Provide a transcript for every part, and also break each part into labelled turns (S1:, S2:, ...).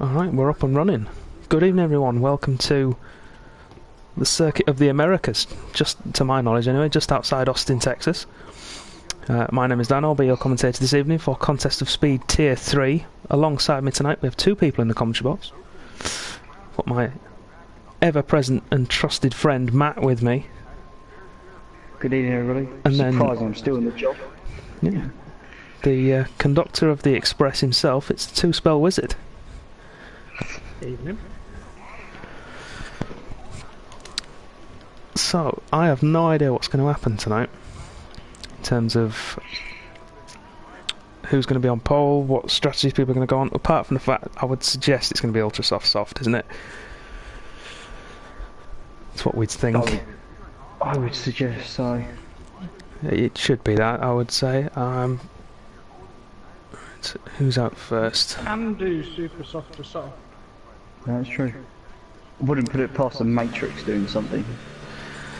S1: Alright, we're up and running. Good evening everyone, welcome to the Circuit of the Americas, just to my knowledge anyway, just outside Austin, Texas. My name is Dan, I'll be your commentator this evening for Contest of Speed Tier 3. Alongside me tonight we have two people in the commentary box. Got my ever-present and trusted friend Matt with me.
S2: Good evening everybody.
S1: And
S2: Surprised
S1: then,
S2: I'm still in the job.
S1: Yeah, the conductor of the Express himself, it's the Two-Spell Wizard.
S3: Evening.
S1: So, I have no idea what's going to happen tonight in terms of who's going to be on pole, what strategies people are going to go on, apart from the fact I would suggest it's going to be ultra soft, isn't it? It's what we'd think.
S2: I would suggest so.
S1: It should be that, I would say. Who's out first?
S3: Can do super soft to soft.
S2: That's true. Wouldn't put it past the Matrix doing something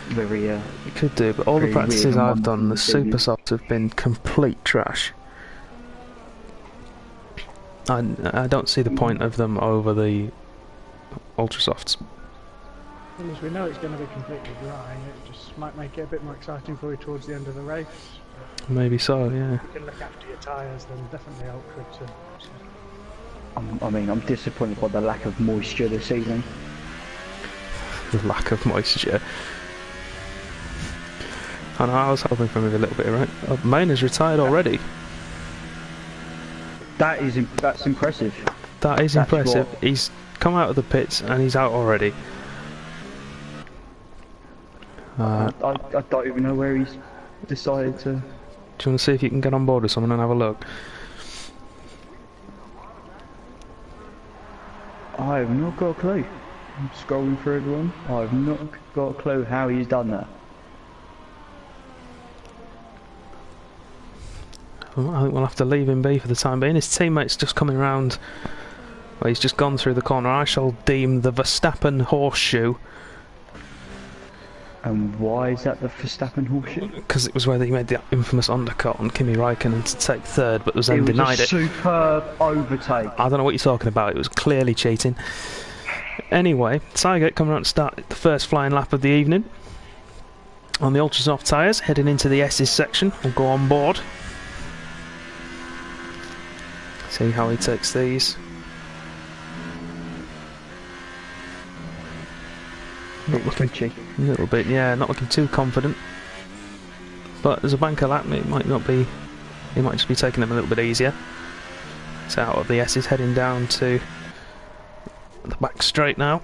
S2: very
S1: You could do, but all the practices I've done, the super softs have been complete trash. I don't see the point of them over the ultra softs.
S3: Well, as we know it's going to be completely dry, it just might make it a bit more exciting for you towards the end of the race.
S1: Maybe so, yeah.
S3: If you can look after your tyres, then definitely ultra too. So.
S2: I'm disappointed by the lack of moisture this evening.
S1: The lack of moisture. I know, I was hoping for maybe a little bit, right? Oh, Maynard's retired already.
S2: That's impressive.
S1: That's impressive.
S2: What...
S1: He's come out of the pits and he's out already.
S2: I don't even know where he's decided to...
S1: Do you want to see if you can get on board with someone and have a look?
S2: I have not got a clue. I'm scrolling through everyone. I have not got a clue how he's done that.
S1: Well, I think we'll have to leave him be for the time being. His teammate's just coming round. Well, he's just gone through the corner. I shall deem the Verstappen horseshoe.
S2: And why is that the Verstappen horseshoe?
S1: Because it was where he made the infamous undercut on Kimi Raikkonen to take third, but was then denied it.
S2: Superb overtake.
S1: I don't know what you're talking about. It was clearly cheating. Anyway, Cygate coming around to start the first flying lap of the evening. On the ultra soft tyres, heading into the S's section. We'll go on board. See how he takes these. Not looking a little bit, yeah, not looking too confident. But as a banker lap, it might not be. He might just be taking them a little bit easier. So out of the S's, heading down to the back straight now.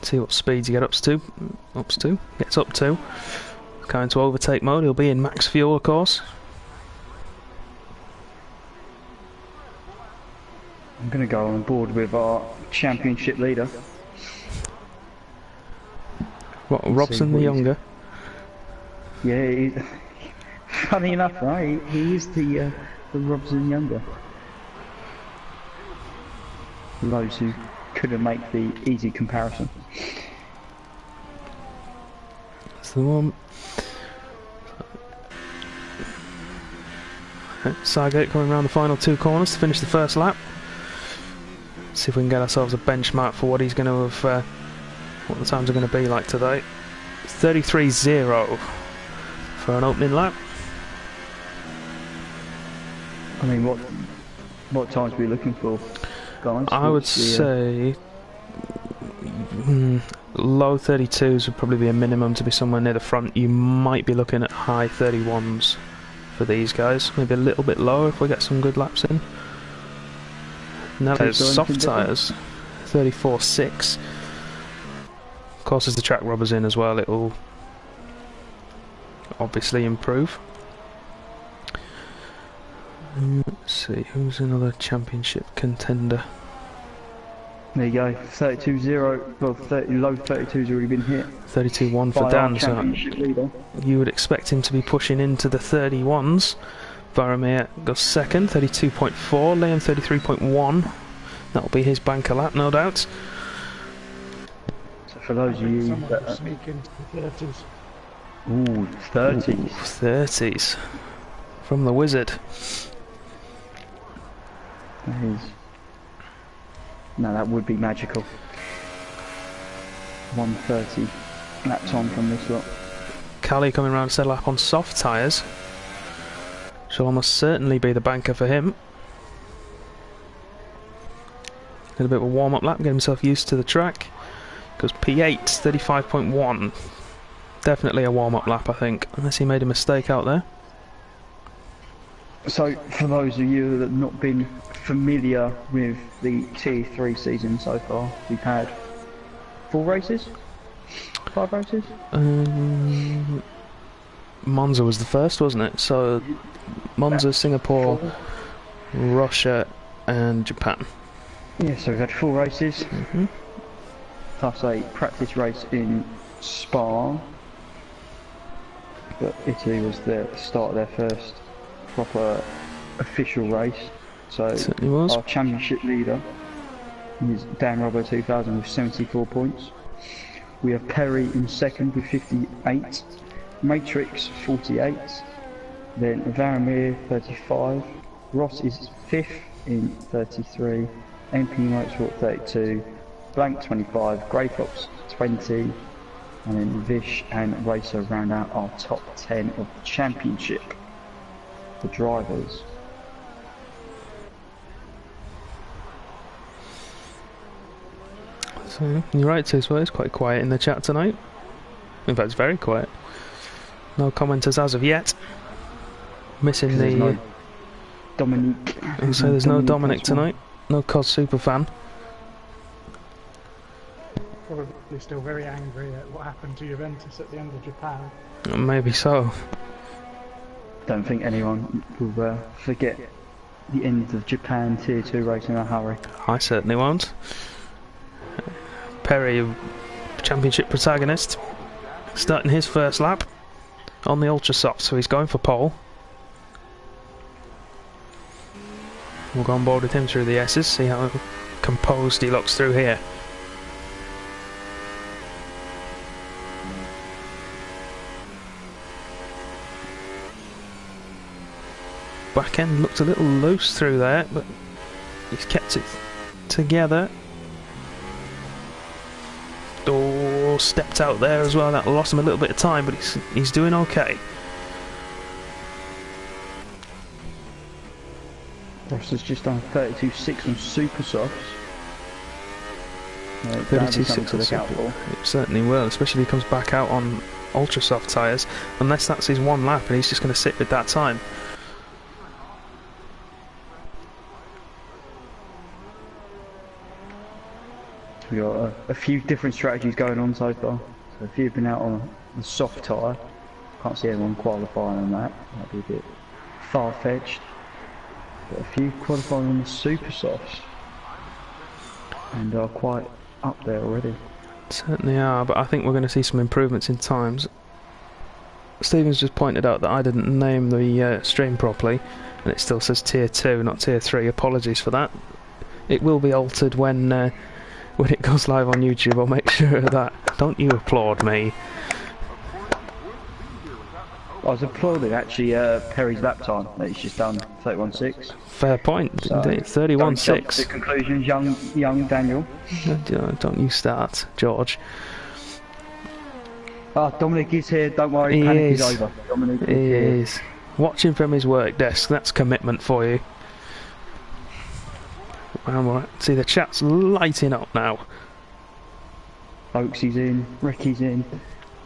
S1: See what speeds he gets up to. Going to overtake mode. He'll be in max fuel, of course.
S2: I'm going to go on board with our championship leader.
S1: What, Robson the younger?
S2: Yeah, funny enough, right? He is the Robson younger. For those who couldn't make the easy comparison.
S1: That's the one. Cygate coming around the final two corners to finish the first lap. See if we can get ourselves a benchmark for what he's going to have, what the times are going to be like today. 33.0 for an opening lap.
S2: I mean, what times are we looking for, guys?
S1: I would say low 32s would probably be a minimum to be somewhere near the front. You might be looking at high 31s for these guys. Maybe a little bit lower if we get some good laps in. Now there's soft tyres, 34.6. Of course, as the track rubber's in as well, it'll obviously improve. Let's see, who's another championship contender?
S2: There you go, 32.0, well, low 32's already been hit.
S1: 32.1 for Dan, so you would expect him to be pushing into the 31s. Baromir goes second, 32.4, Liam 33.1. That'll be his banker lap, no doubt.
S2: So for those of you that
S3: sneak into the 30s.
S2: Ooh, 30s.
S1: 30s. From the wizard.
S2: That is... No, that would be magical. 130 lap time from this lot.
S1: Callie coming around to set lap on soft tyres. She'll almost certainly be the banker for him. Did a bit of a warm-up lap, get himself used to the track. Goes P8, 35.1. Definitely a warm-up lap, I think, unless he made a mistake out there.
S2: So, for those of you that have not been familiar with the Tier 3 season so far, we've had 4 races? 5 races?
S1: Monza was the first, wasn't it? So, Monza, Singapore, Russia and Japan.
S2: Yeah, so we've had 4 races, plus a practice race in Spa. But Italy was the start of their first proper official race. So
S1: Certainly was.
S2: our championship leader is Dan Robbo 2000 with 74 points. We have Perry in second with 58, Matrix 48, then Varamir 35, Ross is 5th in 33, MP Motorsport 32, Blank 25, Grey Fox 20, and then Vish and Racer round out our top 10 of the championship for drivers.
S1: So, you're right, too, so it's quite quiet in the chat tonight. In fact, it's very quiet. No commenters as of yet. Missing the...
S2: No Dominique.
S1: So there's no Dominic tonight. No COS Superfan.
S3: Probably still very angry at what happened to Juventus at the end of Japan.
S1: Maybe so.
S2: Don't think anyone will forget the end of Japan Tier 2 race in a hurry.
S1: I certainly won't. Perry, championship protagonist, starting his first lap on the ultra soft, so he's going for pole. We'll go on board with him through the S's, see how composed he looks through here. Back end looked a little loose through there, but he's kept it together. Oh, stepped out there as well. That lost him a little bit of time, but he's doing okay.
S2: Ross has just done 32.6 on super softs.
S1: 32.6 on super. It certainly will, especially if he comes back out on ultra soft tyres. Unless that's his one lap, and he's just going to sit with that time.
S2: We've got a few different strategies going on so far. So if you've been out on the soft tyre, can't see anyone qualifying on that. That'd be a bit far-fetched. But a few qualifying on the super softs, and are quite up there already.
S1: Certainly are, but I think we're going to see some improvements in times. Stephen's just pointed out that I didn't name the stream properly, and it still says Tier 2, not Tier 3. Apologies for that. It will be altered when it goes live on YouTube. I'll make sure of that. Don't you applaud me.
S2: I was applauding actually Perry's lap time that he's just done, 31.6.
S1: Fair point,
S2: So,
S1: indeed. 31.6.
S2: The conclusions, young Daniel.
S1: Don't you start, George.
S2: Dominic is here, don't worry,
S1: He
S2: panic
S1: is.
S2: is over. Dominic
S1: He
S2: is
S1: is. Watching from his work desk, that's commitment for you. And we'll see the chat's lighting up now.
S2: Oaksy's in, Ricky's in,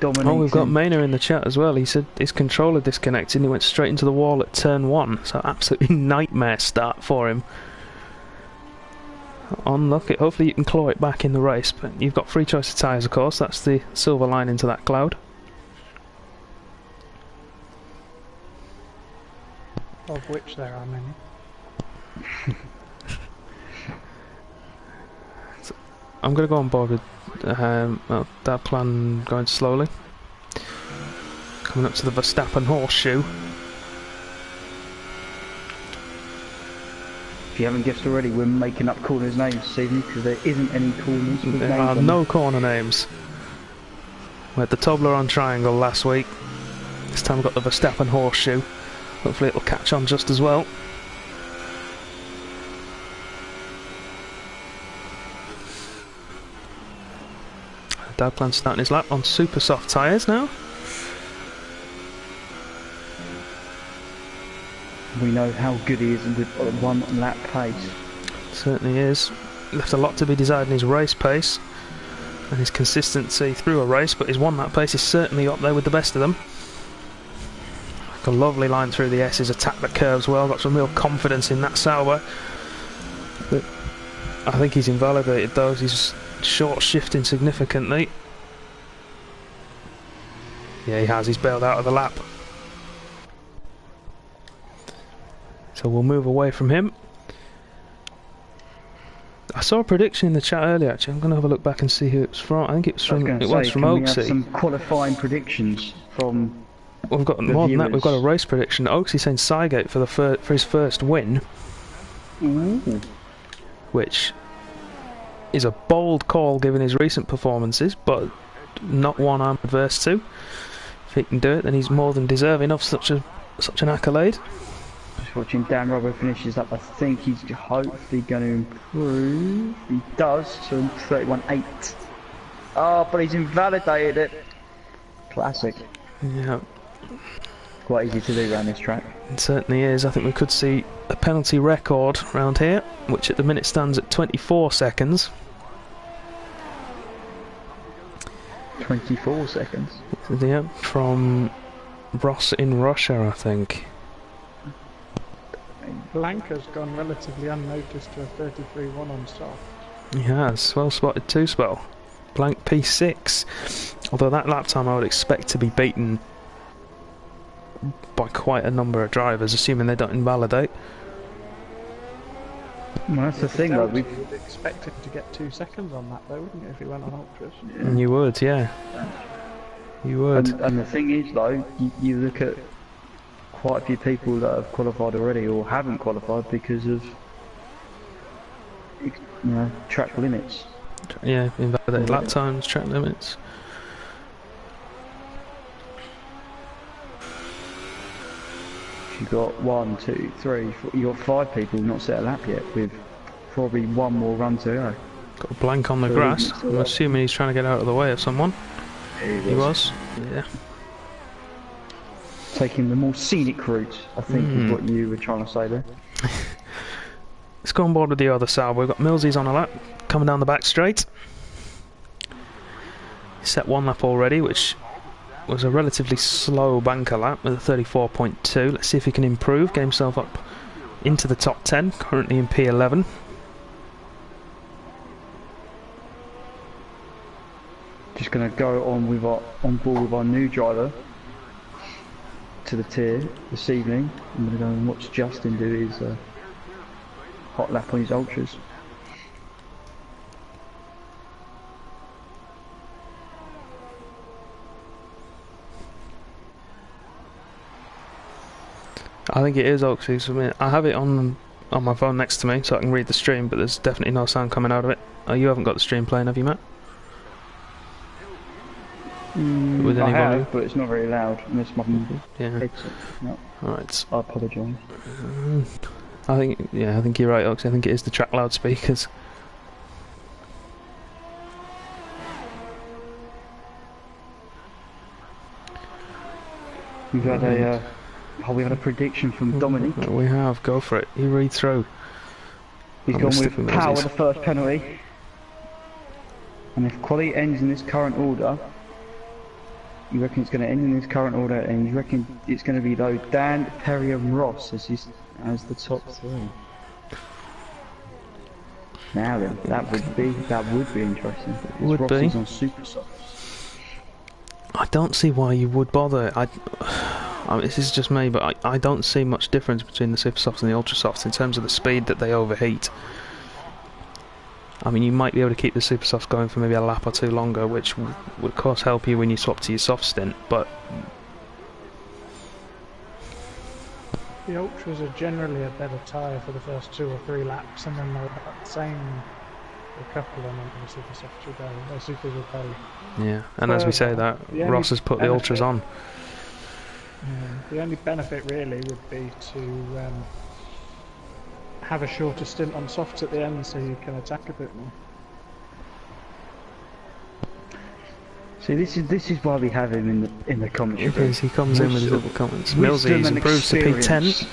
S2: Dominic's
S1: Oh, we've got
S2: in.
S1: Maynard in the chat as well. He said his controller disconnected and he went straight into the wall at turn 1. So absolutely nightmare start for him. Unlucky. Hopefully you can claw it back in the race, but you've got free choice of tyres, of course. That's the silver line into that cloud.
S3: Of which there are many.
S1: I'm going to go on board with that plan going slowly. Coming up to the Verstappen horseshoe.
S2: If you haven't guessed already, we're making up corners' names this evening because there isn't any corners. with
S1: There
S2: names
S1: are
S2: on them.
S1: no corner names. We had the Toblerone triangle last week. This time we've got the Verstappen horseshoe. Hopefully it'll catch on just as well. Dadplan's starting his lap on super soft tyres now.
S2: We know how good he is with one lap pace.
S1: Certainly is. Left a lot to be desired in his race pace and his consistency through a race, but his one lap pace is certainly up there with the best of them. Like a lovely line through the S's, attacked the curves well, got some real confidence in that Sauber. But I think he's invalidated those. He's short shifting significantly. Yeah, he has. He's bailed out of the lap. So we'll move away from him. I saw a prediction in the chat earlier. Actually, I'm going to have a look back and see who it was from. I think it was from. It was from Oaksy.
S2: We have some qualifying predictions from.
S1: We've got more than that. We've got a race prediction. Oaksy saying Cygate for his first win.
S2: Ooh.
S1: Which is a bold call given his recent performances, but not one I'm adverse to. If he can do it, then he's more than deserving of such an accolade.
S2: Just watching Dan Robbo finishes up. I think he's hopefully going to improve. He does to 31.8. Oh, but he's invalidated it. Classic.
S1: Yeah.
S2: Quite easy to do around this track.
S1: It certainly is. I think we could see a penalty record round here, which at the minute stands at 24 seconds.
S2: 24 seconds?
S1: Yeah, from Ross in Russia, I think.
S3: Blanca's gone relatively unnoticed to a 33-1 on soft.
S1: He has. Well spotted too, Spell. Blank P6. Although that lap time I would expect to be beaten by quite a number of drivers, assuming they don't invalidate.
S2: Well, that's the thing, though.
S3: You'd expect him to get 2 seconds on that, though, wouldn't you, if he went on ultras?
S2: Yeah.
S1: You would, yeah. You would.
S2: And the thing is, though, you look at quite a few people that have qualified already or haven't qualified because of, track limits.
S1: Yeah, invalidated lap times, track limits.
S2: You've got 1, 2, 3, 4, you've got 5 people not set a lap yet, with probably one more run to go.
S1: Got a blank on the grass. I'm assuming he's trying to get out of the way of someone. He was. Yeah.
S2: Taking the more scenic route, I think, is what you were trying to say there.
S1: Let's go on board with the other Sauber. We've got Millsies on a lap, coming down the back straight. Set one lap already, which was a relatively slow banker lap with a 34.2. Let's see if he can improve, get himself up into the top 10, currently in P11.
S2: Just going to go on board with our new driver to the tier this evening. I'm going to go and watch Justin do his hot lap on his ultras.
S1: I think it is Oaksy. So I have it on my phone next to me so I can read the stream, but there's definitely no sound coming out of it. Oh, you haven't got the stream playing, have you, Matt? With
S2: I
S1: any volume?
S2: have, but it's not very loud. Unless my headset. No.
S1: Alright.
S2: I apologise.
S1: I think you're right, Oaksy. I think it is the track loudspeakers.
S2: We've had we had a prediction from Dominic.
S1: We have. Go for it. You read through.
S2: He's gone with Power the first penalty. And if quality ends in this current order, you reckon it's going to end in this current order, and you reckon it's going to be though Dan, Perry, and Ross as the top 3. Now then, that would be interesting.
S1: Would
S2: Ross
S1: be.
S2: Is on super softs.
S1: I don't see why you would bother. I mean, this is just me, but I don't see much difference between the super softs and the ultra softs in terms of the speed that they overheat. I mean, you might be able to keep the super softs going for maybe a lap or 2 longer, which would of course help you when you swap to your soft stint, but
S3: the ultras are generally a better tyre for the first 2 or 3 laps, and then they're about the same a couple, and then obviously the softs will go. Basically, will go.
S1: Yeah, and as we say that, Ross has put the ultras on.
S3: The only benefit really would be to have a shorter stint on softs at the end, so you can attack a bit more.
S2: See, this is why we have him in the commentary.
S1: Because he comes in with his little comments. Millsy improves to P10.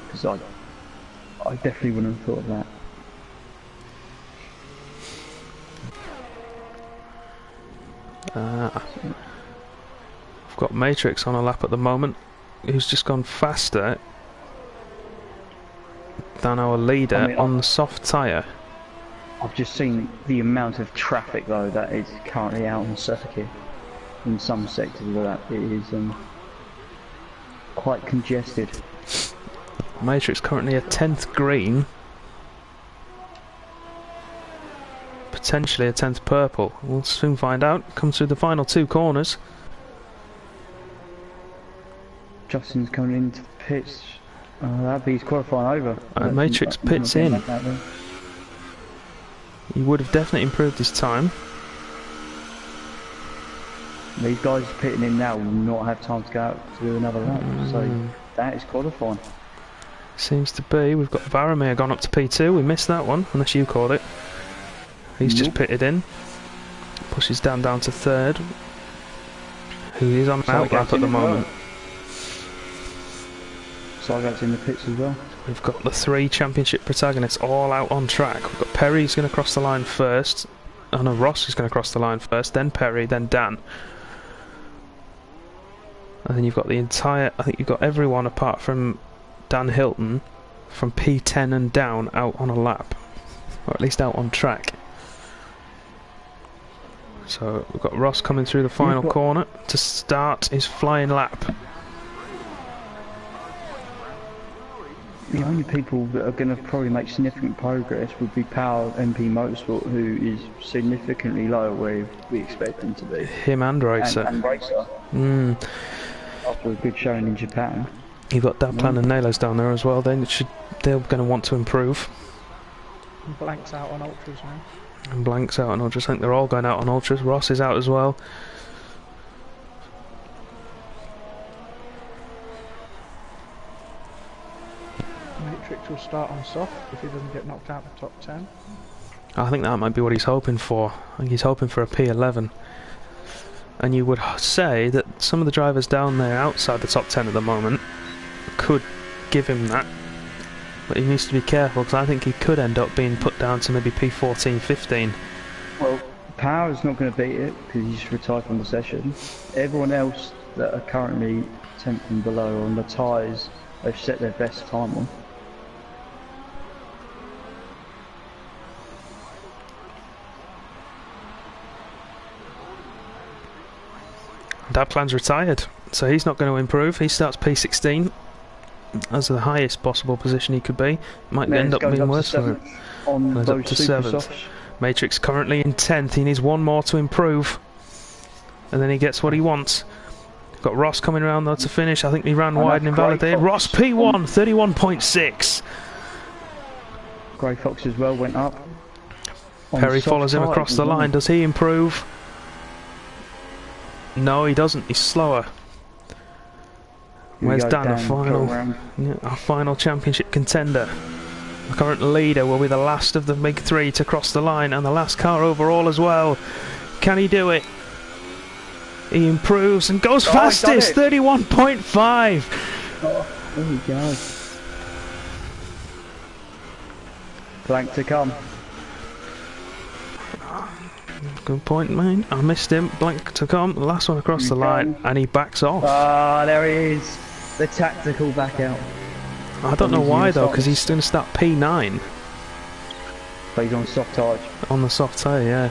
S2: Because I definitely wouldn't have thought of that.
S1: I've got Matrix on a lap at the moment, who's just gone faster than our leader on the soft tyre.
S2: I've just seen the amount of traffic though that is currently out on circuit. In some sectors of that, it is quite congested.
S1: Matrix currently a 10th green, potentially a 10th purple. We'll soon find out. Comes through the final two corners.
S2: Justin's coming into the pits. That'd be his qualifying over.
S1: And Matrix pits in. He would have definitely improved his time.
S2: These guys pitting in now will not have time to go out to do another lap, so that is qualifying.
S1: Seems to be. We've got Varamir gone up to P2. We missed that one, unless you called it. He's just pitted in. Pushes down to third. Who is on out lap at the moment.
S2: Sargat's in the pits as well.
S1: We've got the three championship protagonists all out on track. We've got Perry who's going to cross the line first. Oh no, Ross is going to cross the line first, then Perry, then Dan. And then you've got the entire, I think you've got everyone apart from Dan Hilton from P10 and down out on a lap. Or at least out on track. So we've got Ross coming through the final corner to start his flying lap.
S2: The only people that are going to probably make significant progress would be Power MP Motorsport, who is significantly lower where we expect them to be.
S1: Him and Racer.
S2: And Racer. After a good showing in Japan.
S1: You've got Daplan and Nalos down there as well. Then they're going to want to improve.
S3: And Blank's out on ultras now.
S1: And Blank's out on ultras. I think they're all going out on ultras. Ross is out as well.
S3: Matrix will start on soft if he doesn't get knocked out of the top 10.
S1: I think that might be what he's hoping for. I think he's hoping for a P11. And you would say that some of the drivers down there outside the top 10 at the moment could give him that. But he needs to be careful, because I think he could end up being put down to maybe P14, 15.
S2: Well, Power's not going to beat it because he's retired from the session. Everyone else that are currently 10th and below on the tyres, they've set their best time on.
S1: Daplan's retired, so he's not going to improve. He starts P16 as the highest possible position he could be. Might end up being worse for him. Goes up to 7th. Matrix currently in 10th. He needs one more to improve, and then he gets what he wants. Got Ross coming around though to finish. I think he ran wide and invalidated. Ross P1, 31.6.
S2: Grey Fox as well went up.
S1: Perry follows him across the line. Does he improve? No, he doesn't. He's slower. Where's Dan, our final championship contender? The current leader will be the last of the big three to cross the line, and the last car overall as well. Can he do it? He improves and goes fastest, 31.5.
S2: Oh, there we go. Blank to come.
S1: Good point, mate. I missed him. Blank to come. The last one across the line, and he backs off.
S2: Ah, there he is. The tactical back out.
S1: I don't know why though, because he's going to start P9.
S2: But he's on soft tyre.
S1: On the soft tyre, yeah.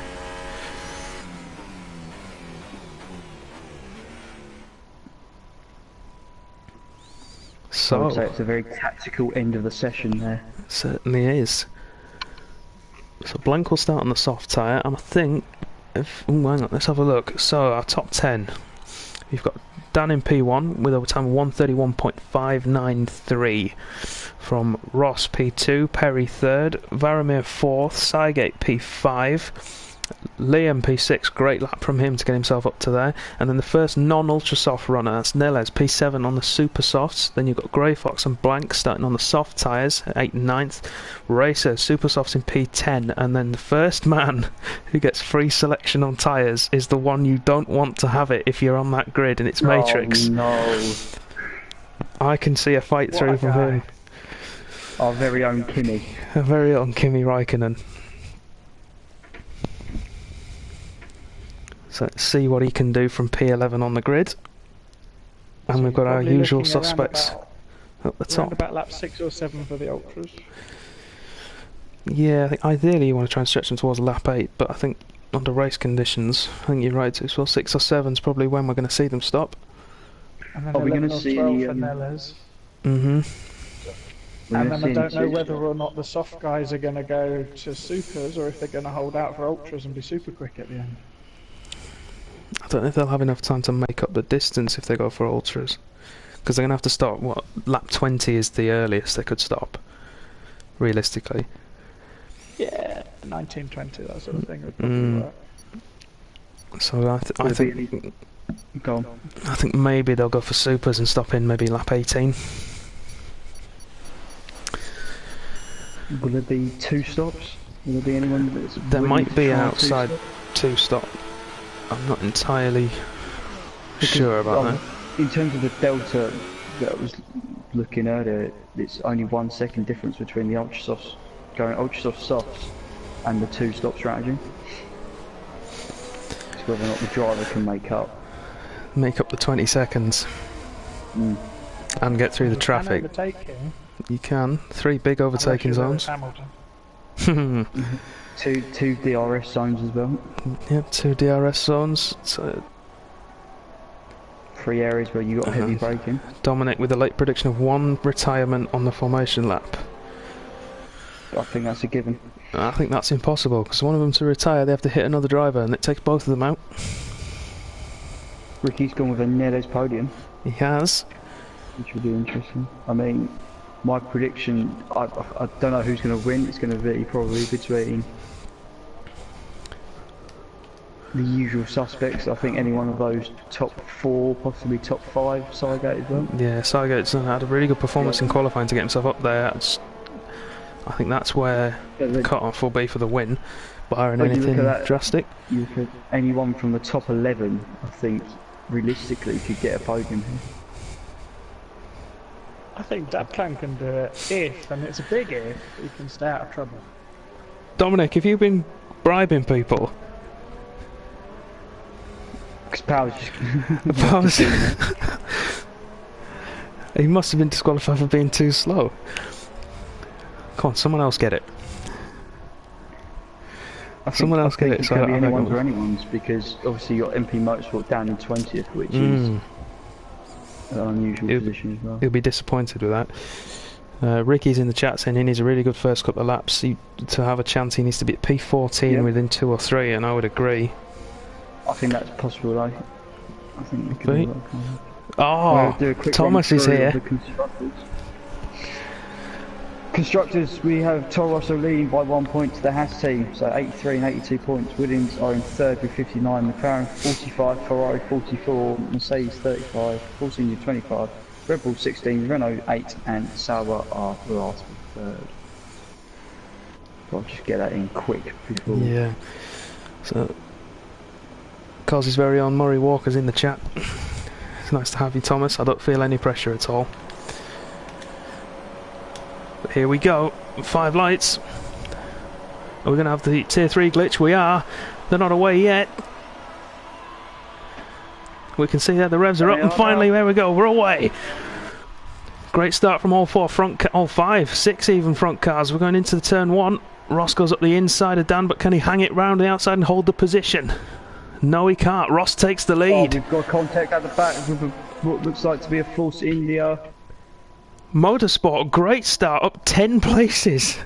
S1: So
S2: I would say it's a very tactical end of the session there.
S1: It certainly is. So Blank will start on the soft tyre, and I think, hang on, let's have a look. So our top 10, we've got Dan in P1 with a time of 1:31.593. From Ross P2, Perry 3rd, Varamir 4th, Cygate P5, Liam P6, great lap from him to get himself up to there. And then the first non-ultra soft runner, that's Neles, P7 on the super softs. Then you've got Grey Fox and Blank starting on the soft tyres at 8th and 9th. Racer, super softs in P10. And then the first man who gets free selection on tyres is the one you don't want to have it if you're on that grid, and it's Matrix.
S2: Oh, no.
S1: I can see a fight through from him.
S2: Our very own Kimi.
S1: Our very own Kimi Räikkönen. So let's see what he can do from P11 on the grid. And
S3: So
S1: we've got our
S3: probably
S1: usual
S3: looking around
S1: suspects up the
S3: Around
S1: top.
S3: about lap 6 or 7 for the ultras.
S1: Yeah, I think ideally you want to try and stretch them towards lap 8, but I think under race conditions, I think you're right as well. 6 or 7 is probably when we're going to see them stop.
S3: And then
S2: Are we
S3: 11
S2: gonna
S3: or
S2: see
S3: 12
S2: any,
S3: for Neles.
S1: Mm-hmm.
S3: And then I don't know whether or not the soft guys are going to go to supers or if they're going to hold out for ultras and be super quick at the end.
S1: I don't know if they'll have enough time to make up the distance if they go for ultras. Because they're going to have to start, what, lap 20 is the earliest they could stop, realistically.
S3: Yeah, 19, 20, that sort of thing would probably work.
S1: So I think
S2: Go on.
S1: I think maybe they'll go for supers and stop in maybe lap 18.
S2: Will there be 2 stops? Will there be anyone that's
S1: There
S2: willing
S1: might
S2: to
S1: be
S2: try
S1: an
S2: 2
S1: outside
S2: stops?
S1: 2-stop. I'm not entirely sure about that.
S2: In terms of the delta that I was looking earlier, it's only 1 second difference between the ultra softs going ultra soft softs and the 2-stop strategy. It's whether or not the driver can make up.
S1: Make up the 20 seconds and get through the traffic. You can. 3 big overtaking zones.
S2: Two DRS zones as well.
S1: Yep, 2 DRS zones. So
S2: 3 areas where you got heavy braking.
S1: Dominic with a late prediction of 1 retirement on the formation lap.
S2: I think that's a given.
S1: I think that's impossible, because one of them to retire, they have to hit another driver, and it takes both of them out.
S2: Ricky's gone with a Neles podium.
S1: He has.
S2: Which will be interesting. I mean, my prediction, I don't know who's going to win. It's going to be probably between the usual suspects. I think any one of those top 4, possibly top 5, Cygate as well.
S1: Yeah, Cygate's had a really good performance in qualifying to get himself up there. I think that's where the cut-off will be for the win, barring anything drastic.
S2: You could, anyone from the top 11, I think, realistically could get a podium here.
S3: I think Dabclan can do it if, and it's a big if, he can stay out of trouble.
S1: Dominic, have you been bribing people?
S2: Because Power's just...
S1: He must have been disqualified for being too slow. Come on, someone else get it. Someone else get it.
S2: It could be anyone's or anyone's, because obviously you got MP Motorsport down in 20th, which is an unusual position as well.
S1: He'll be disappointed with that. Ricky's in the chat saying he needs a really good first couple of laps. To have a chance, he needs to be at P14 within 2 or 3, and I would agree.
S2: I think that's possible. I think we could do that.
S1: Oh, Thomas is here.
S2: Constructors, we have Toro Rosso leading by 1 point to the Haas team, so 83 and 82 points. Williams are in 3rd with 59, McLaren 45, Ferrari 44, Mercedes 35, Force India 25, Red Bull 16, Renault 8, and Sauber are last with 3rd. I'll just get that in quick before.
S1: Yeah. So, Cos's very own Murray Walker's in the chat. It's nice to have you, Thomas. I don't feel any pressure at all. But here we go. 5 lights. Are we going to have the tier 3 glitch? We are. They're not away yet. We can see that the revs are up, and finally, there we go. We're away. Great start from all 4 all 5, 6 even front cars. We're going into the turn 1. Ross goes up the inside of Dan, but can he hang it round the outside and hold the position? No, he can't. Ross takes the lead.
S2: We've got contact at the back with what looks like to be a Force India.
S1: Motorsport, great start, up 10 places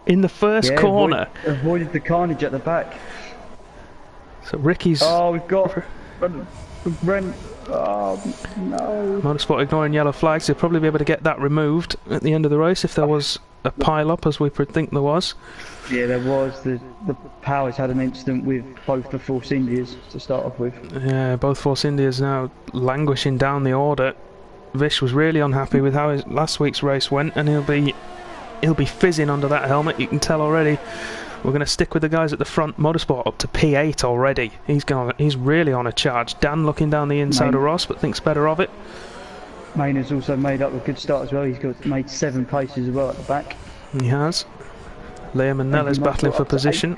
S1: in the first corner.
S2: Avoided the carnage at the back.
S1: So Ricky's...
S2: Oh, we've got Oh, no.
S1: Motorsport ignoring yellow flags. He'll probably be able to get that removed at the end of the race if there was a pile-up, as we think there was.
S2: Yeah, there was. The Powers had an incident with both the Force Indias to start off with.
S1: Yeah, both Force Indias now languishing down the order. Vish was really unhappy with how his last week's race went, and he'll be fizzing under that helmet. You can tell already. We're going to stick with the guys at the front. Motorsport up to P8 already. He's really on a charge. Dan looking down the inside of Ross, but thinks better of it.
S2: Maynard's also made up a good start as well. He's made 7 places as well at the back.
S1: He has. Liam and Nella's battling for position.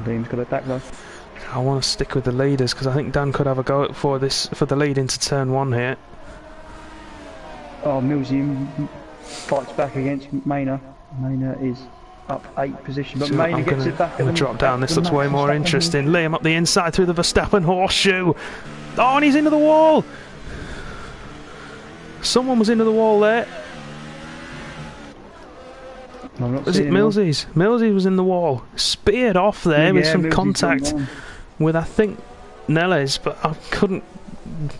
S2: Liam's got it back though.
S1: I want to stick with the leaders because I think Dan could have a go for the lead into turn 1 here.
S2: Oh, Millsy fights back against Maynard. Maynard is up 8 position, but Maynard gets it back.
S1: I'm going to drop down. This looks way more interesting. Liam up the inside through the Verstappen horseshoe. Oh, and he's into the wall. Someone was into the wall there. Was it Millsy's? Millsy was in the wall. Speared off there with some contact with, I think, Nella's, but I couldn't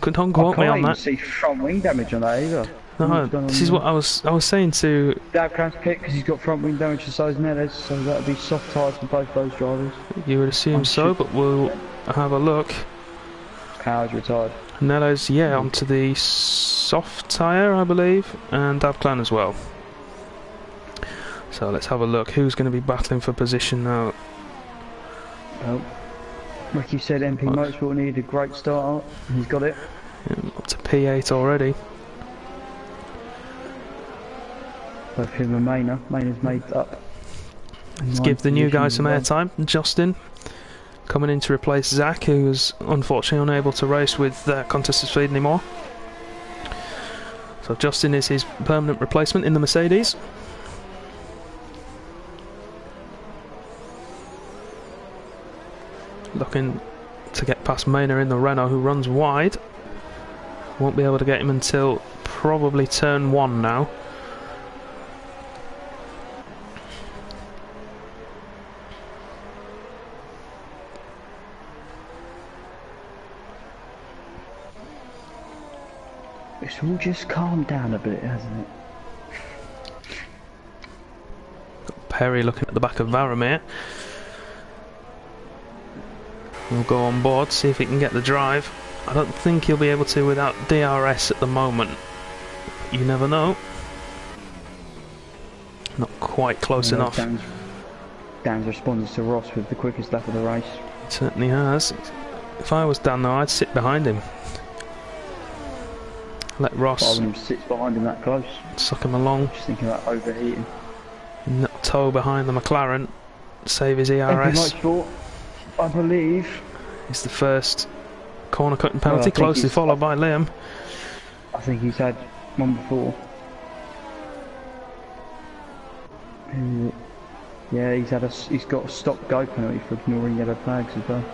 S1: quote me on that.
S2: I can't even see front wing damage on that either.
S1: No, this is what I was saying to...
S2: Davcan's pit because he's got front wing damage the size of Nella's, so that'll be soft tyres for both those drivers.
S1: You would assume so, but we'll have a look.
S2: Power's retired.
S1: Nella's, yeah, onto the soft tyre, I believe, and Davclan as well. So let's have a look. Who's going to be battling for position now?
S2: Well, like you said, MP Motorsport needed a great start. He's got it.
S1: Yeah, up to P8 already.
S2: Both him and Maynard's made up.
S1: Let's give the new guy some airtime. Justin coming in to replace Zach, who was unfortunately unable to race with contested speed anymore. So Justin is his permanent replacement in the Mercedes. Looking to get past Maynard in the Renault, who runs wide. Won't be able to get him until probably turn 1 now.
S2: It's all just calmed down a bit, hasn't it?
S1: Got Perry looking at the back of Varamir. We'll go on board, see if he can get the drive. I don't think he'll be able to without DRS at the moment. You never know. Not quite close enough.
S2: Dan's responded to Ross with the quickest lap of the race.
S1: It certainly has. If I was Dan though, I'd sit behind him. Let Ross...
S2: I wouldn't sit behind him that close.
S1: Suck him along.
S2: Just thinking about overheating.
S1: Toe behind the McLaren. Save his ERS.
S2: I believe
S1: it's the first corner cutting penalty, closely followed by Liam.
S2: I think he's had one before. Yeah, he's got a stop-go penalty for ignoring yellow flags as well.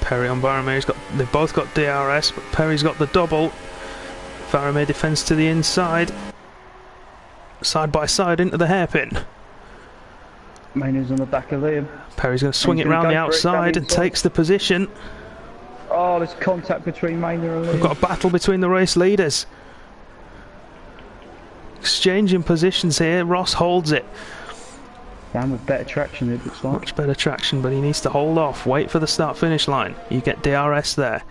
S1: Perry on Varamir, they've both got DRS, but Perry's got the double. Varamir defends to the inside. Side by side into the hairpin.
S2: Maynard's on the back of Liam.
S1: Perry's going to swing it round the outside and takes the position.
S2: Oh, there's contact between Maynard and Liam.
S1: We've got a battle between the race leaders. Exchanging positions here. Ross holds it.
S2: Dan with better traction, it looks like.
S1: Much better traction, but he needs to hold off. Wait for the start-finish line. You get DRS there.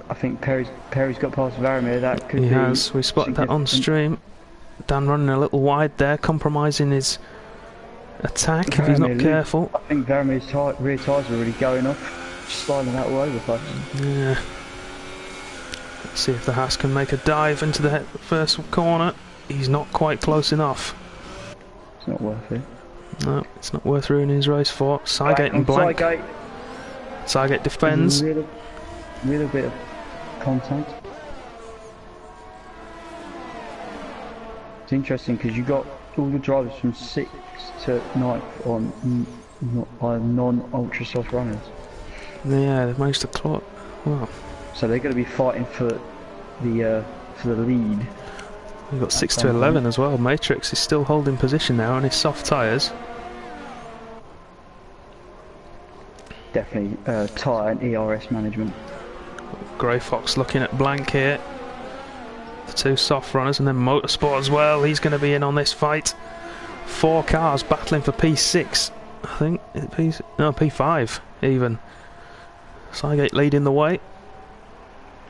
S2: I think Perry's got past Varamir. That could be.
S1: He has. We spotted that on stream. Dan running a little wide there, compromising his attack if he's not careful.
S2: I think Varamir's rear tyres are really going off, just sliding out all over the place.
S1: Yeah. Let's see if the Haas can make a dive into the first corner. He's not quite close enough.
S2: It's not worth it.
S1: No, it's not worth ruining his race for. Cygate and blank. Cygate defends.
S2: Little bit of contact. It's interesting because you got all the drivers from 6th to 9th on non-ultra soft runners.
S1: Yeah, they've managed to claw. Well,
S2: so they're going to be fighting for the lead.
S1: We've got 6 to 11 as well. Matrix is still holding position now on his soft tyres.
S2: Definitely tyre and ERS management.
S1: Grey Fox looking at blank here. The two soft runners, and then Motorsport as well. He's going to be in on this fight. 4 cars battling for P6. I think P5 even. Cygate leading the way.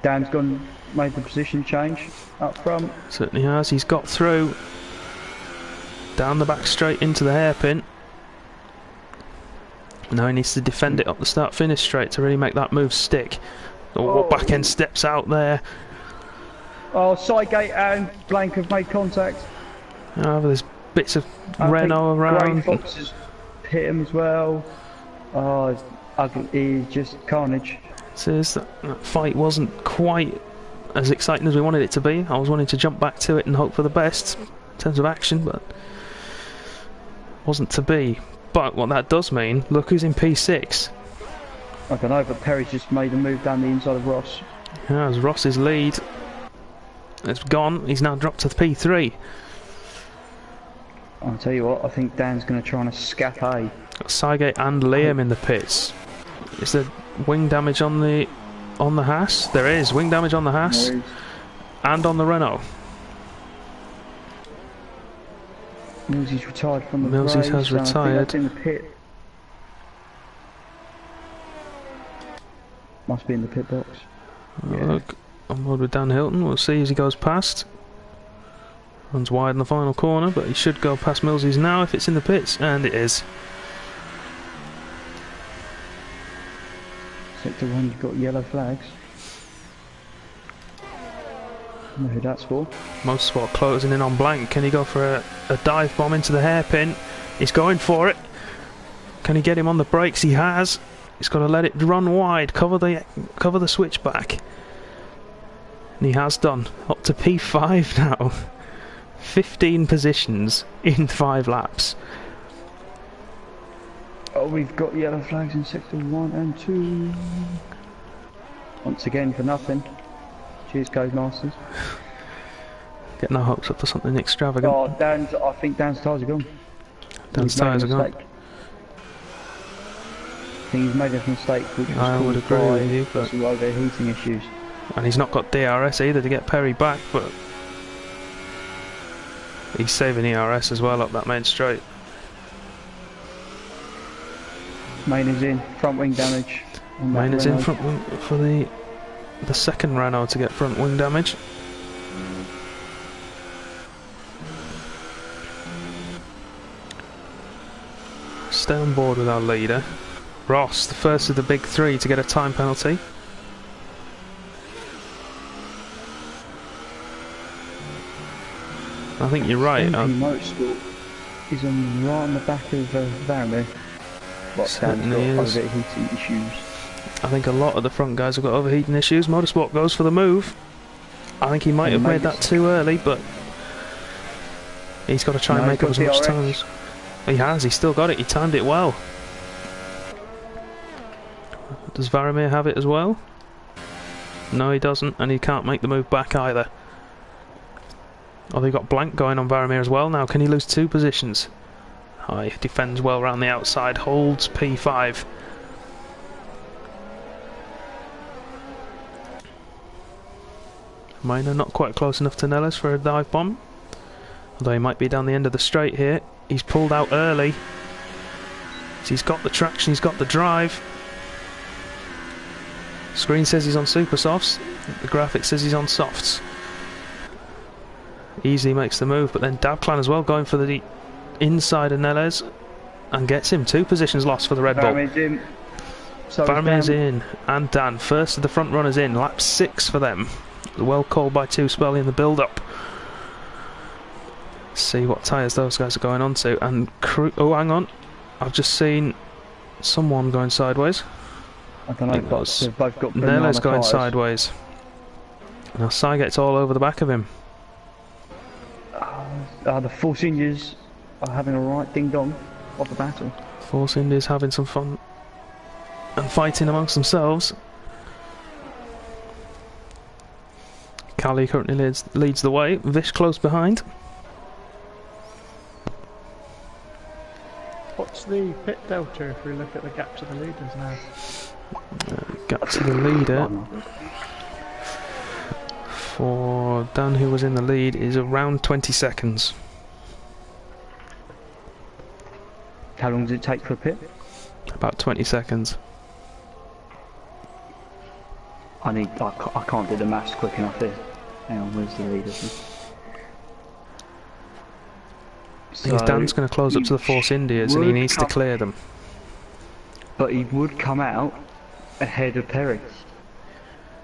S2: Dan's made the position change up front.
S1: Certainly has. He's got through. Down the back straight into the hairpin. Now he needs to defend it up the start-finish straight to really make that move stick. Oh, back end steps out there.
S2: Oh, Cygate and Blank have made contact.
S1: Oh, there's bits of Renault around.
S2: Grey Fox has hit him as well. Oh, it's ugly. It's just carnage.
S1: Says that fight wasn't quite as exciting as we wanted it to be. I was wanting to jump back to it and hope for the best in terms of action, but wasn't to be. But what that does mean, look who's in P6.
S2: I don't know, but Perry's just made a move down the inside of Ross.
S1: Yeah, as Ross's lead it's gone, he's now dropped to P3.
S2: I'll tell you what, I think Dan's going to try and escape A.
S1: Got Cygate and Liam in the pits. Is there wing damage on the Haas? There is wing damage on the Haas and on the Renault.
S2: Millsy's retired from the
S1: Millsy's has retired.
S2: In the pit. Must be in the pit box.
S1: Look, on board with Dan Hilton. We'll see as he goes past. Runs wide in the final corner, but he should go past Millsy's now if it's in the pits, and it is.
S2: Sector 1, you've got yellow flags. I know who that's for.
S1: Motorsport closing in on Blank. Can he go for a dive bomb into the hairpin? He's going for it. Can he get him on the brakes? He has. He's got to let it run wide, cover the switchback. And he has done. Up to P5 now. 15 positions in 5 laps.
S2: Oh, we've got yellow flags in sector 1 and 2. Once again for nothing. Cheers, Codemasters.
S1: Get no hopes up for something extravagant.
S2: Oh, I think Dan's tyres are gone.
S1: Dan's tyres are gone.
S2: I think he's made a mistake, which was
S1: I would agree with you, but
S2: some overheating issues.
S1: And he's not got DRS either to get Perry back, but he's saving ERS as well up that main straight.
S2: Main is in, front wing damage.
S1: Main is in front wing for the second Renault to get front wing damage. Stay on board with our leader. Ross, the first of the big 3 to get a time penalty. I think you're right.
S2: Motorsport is right on the back of Varamir.
S1: Certainly is.
S2: Overheating issues.
S1: I think a lot of the front guys have got overheating issues. Motorsport goes for the move. I think he might have made that too early, but he's got to try and make up as much time as he has. He's still got it. He timed it well. Does Varamir have it as well? No, he doesn't, and he can't make the move back either. Oh, they've got Blank going on Varamir as well now. Can he lose 2 positions? Oh, he defends well around the outside, holds P5. Minor not quite close enough to Nellis for a dive bomb. Although he might be down the end of the straight here. He's pulled out early. So he's got the traction, he's got the drive. Screen says he's on super softs. The graphic says he's on softs. Easily makes the move, but then Dabclan as well going for the inside of Neles and gets him. 2 positions lost for the Red Bull. Varamir's in, and Dan, first of the front runners in. Lap 6 for them. Well called by 2 Spelly in the build-up. See what tyres those guys are going on to. And oh, hang on, I've just seen someone going sideways.
S2: I don't know, but they've both got
S1: Neles going
S2: tyres.
S1: sideways. Now Cygate's all over the back of him.
S2: The Force Indians are having a right ding-dong of the battle.
S1: Force Indians having some fun and fighting amongst themselves. Cali currently leads the way. Vish close behind.
S3: What's the pit delta if we look at the gap to the leaders now?
S1: Gap to the leader for Dan, who was in the lead, is around 20 seconds.
S2: How long does it take for a pit?
S1: About 20 seconds.
S2: I can't do the maths quick enough here. Hang on, where's the leader?
S1: So Dan's going to close up to the Force Indias and he needs to clear them.
S2: But he would come out ahead of Perry.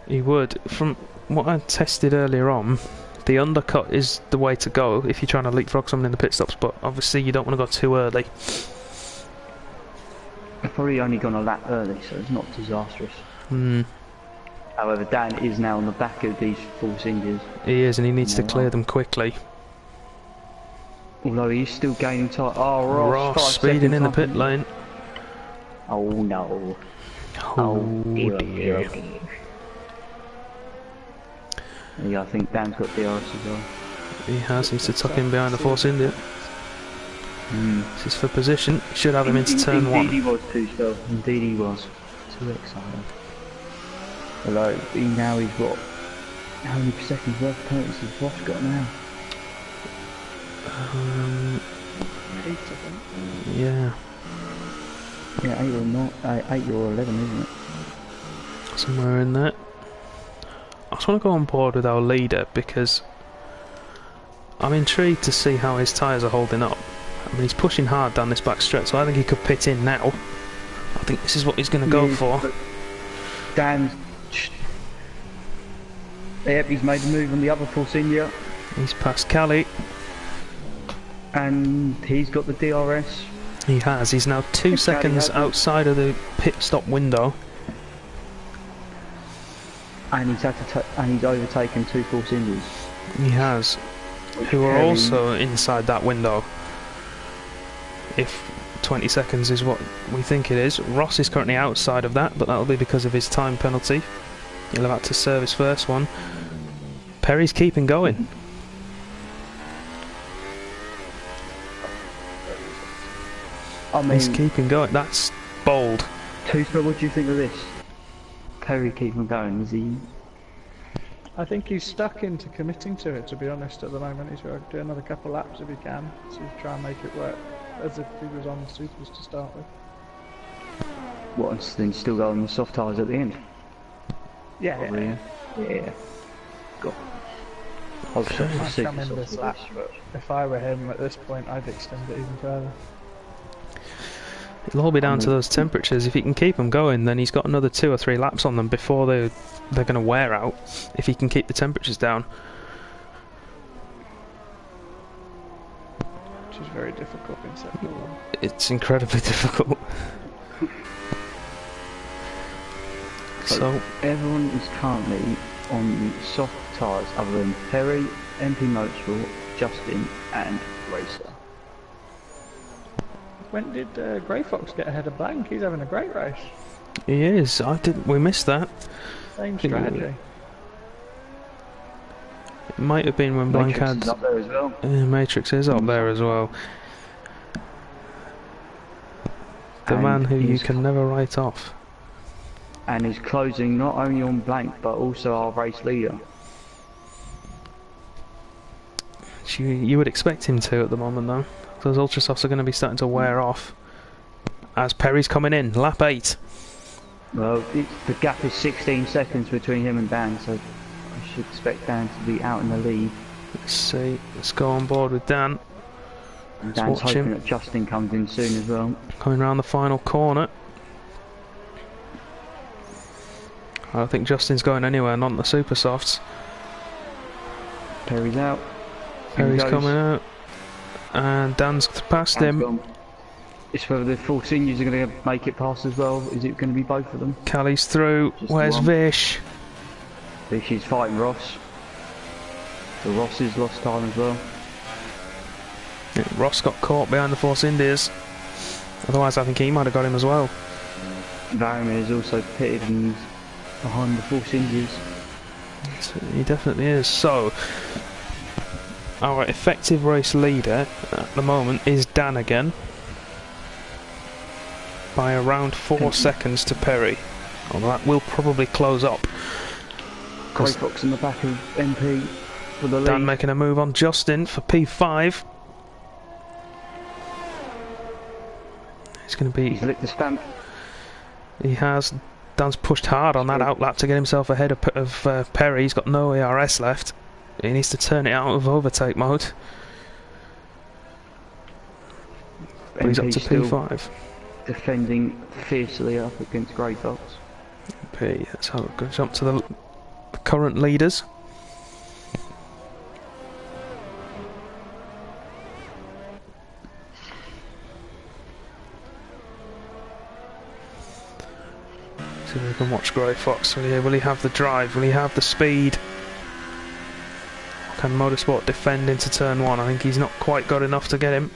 S1: He would. From what I tested earlier on, the undercut is the way to go if you're trying to leapfrog someone in the pit stops, but obviously you don't want to go too early.
S2: I've probably only gone a lap early, so it's not disastrous.
S1: Hmm.
S2: However, Dan is now on the back of these Force Indias.
S1: He is, and he needs to clear them quickly.
S2: Although he's still gaining time. Oh,
S1: Ross speeding in the pit lane.
S2: Oh no.
S1: Oh dear.
S2: Yeah, I think Dan's got DRS as well.
S1: He has, he's to tuck in behind the Force India. This is for position. Should have him into turn one.
S2: Indeed he was too slow. Indeed he was. Too excited. Although, now he's got... How many seconds worth of penalties has Ross got now?
S3: 8, I think.
S1: Yeah.
S2: Yeah, 8 or not, 8 or 11, isn't it?
S1: Somewhere in there. I just want to go on board with our leader because I'm intrigued to see how his tyres are holding up. I mean, he's pushing hard down this back stretch, so I think he could pit in now. I think this is what he's going to go for.
S2: Dan's... Yep, he's made a move on the other Force India.
S1: He's past Cali.
S2: And he's got the DRS.
S1: He has. He's now 2 seconds outside of the pit stop window.
S2: And he's had to and he's overtaken 2 Force Indias.
S1: He has. Who are also inside that window. If 20 seconds is what we think it is. Ross is currently outside of that, but that'll be because of his time penalty. He'll have had to serve his first one. Perry's keeping going.
S2: I mean,
S1: he's keeping going. That's bold.
S2: Tusa, what do you think of this? Perry keeping going, is he?
S3: I think he's stuck into committing to it, to be honest, at the moment. He's got to do another couple laps if he can, to try and make it work, as if he was on the supers to start with.
S2: What, then still go on the soft tyres at the end?
S3: Yeah,
S2: probably, yeah. Got
S3: this lap, but if I were him at this point, I'd extend it even further.
S1: It'll all be down to those temperatures. If he can keep them going, then he's got another 2 or 3 laps on them before they're going to wear out, if he can keep the temperatures down.
S3: Which is very difficult in sector 1.
S1: It's incredibly difficult. So
S2: everyone is currently on soft tyres other than Perry, MP Motorsport, Justin and Racer.
S3: When did Grey Fox get ahead of Blank? He's having a great race.
S1: He is. We missed that.
S3: Same strategy.
S1: It might have been when Blank had...
S2: Matrix is up there as well.
S1: Matrix is up there as well. The man who you can never write off.
S2: And he's closing not only on Blank but also our race leader.
S1: You would expect him to at the moment though. Those ultra softs are going to be starting to wear off as Perry's coming in, lap 8.
S2: Well, the gap is 16 seconds between him and Dan, so I should expect Dan to be out in the lead.
S1: Let's see, let's go on board with Dan.
S2: And Dan's hoping that Justin comes in soon as well.
S1: Coming around the final corner. I don't think Justin's going anywhere, not on the super softs.
S2: Perry's out.
S1: Perry's coming out. And Dan's past him.
S2: It's whether the Force Indians are going to make it past as well. Is it going to be both of them?
S1: Cali's through. Where's Vish?
S2: Vish is fighting Ross. So Ross has lost time as well.
S1: Yeah, Ross got caught behind the Force Indias. Otherwise I think he might have got him as well.
S2: Varamir is also pitted and he's behind the Force Indias.
S1: He definitely is. So, our effective race leader at the moment is Dan again, by around 4 seconds to Perry. Although that will probably close up.
S2: Grey Fox in the back of MP for the lead.
S1: Dan making a move on Justin for P5. He's going to be...
S2: He's licked the stamp.
S1: He has. Dan's pushed hard on that outlap to get himself ahead of Perry. He's got no ERS left. He needs to turn it out of overtake mode. But he's up to P5.
S2: Defending fiercely up against Grey Fox.
S1: P, let's have a good jump to the current leaders. So we can watch Grey Fox. Will he have the drive? Will he have the speed? Can Motorsport defend into turn 1? I think he's not quite got enough to get him.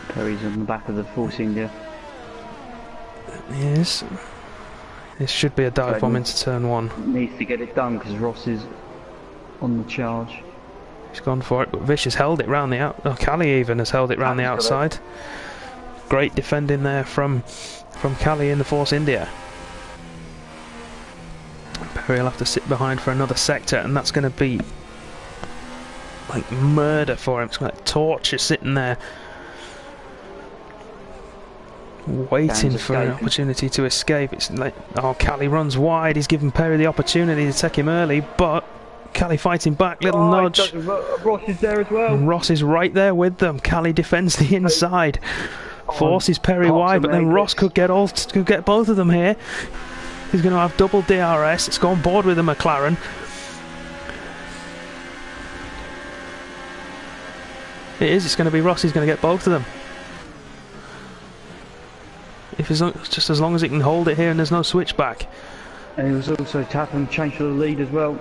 S2: Perry's on the back of the Force India.
S1: Yes. This should be a dive bomb into turn 1.
S2: Needs to get it done because Ross is on the charge.
S1: He's gone for it, but Vish has held it round the out. Oh, Callie even has held it round the outside. Great defending there from Callie in the Force India. Perry will have to sit behind for another sector, and that's going to be like murder for him. It's like torture sitting there, waiting for an opportunity to escape. It's like, oh, Callie runs wide. He's given Perry the opportunity to take him early, but Callie fighting back, little nudge.
S2: Ross is there as well.
S1: And Ross is right there with them. Callie defends the inside, forces Perry wide, but then Ross could get both of them here. He's going to have double DRS. It's gone board with the McLaren. It is. It's going to be Ross. He's going to get both of them. Just as long as he can hold it here and there's no switchback.
S2: And he was also tapping change for the lead as well.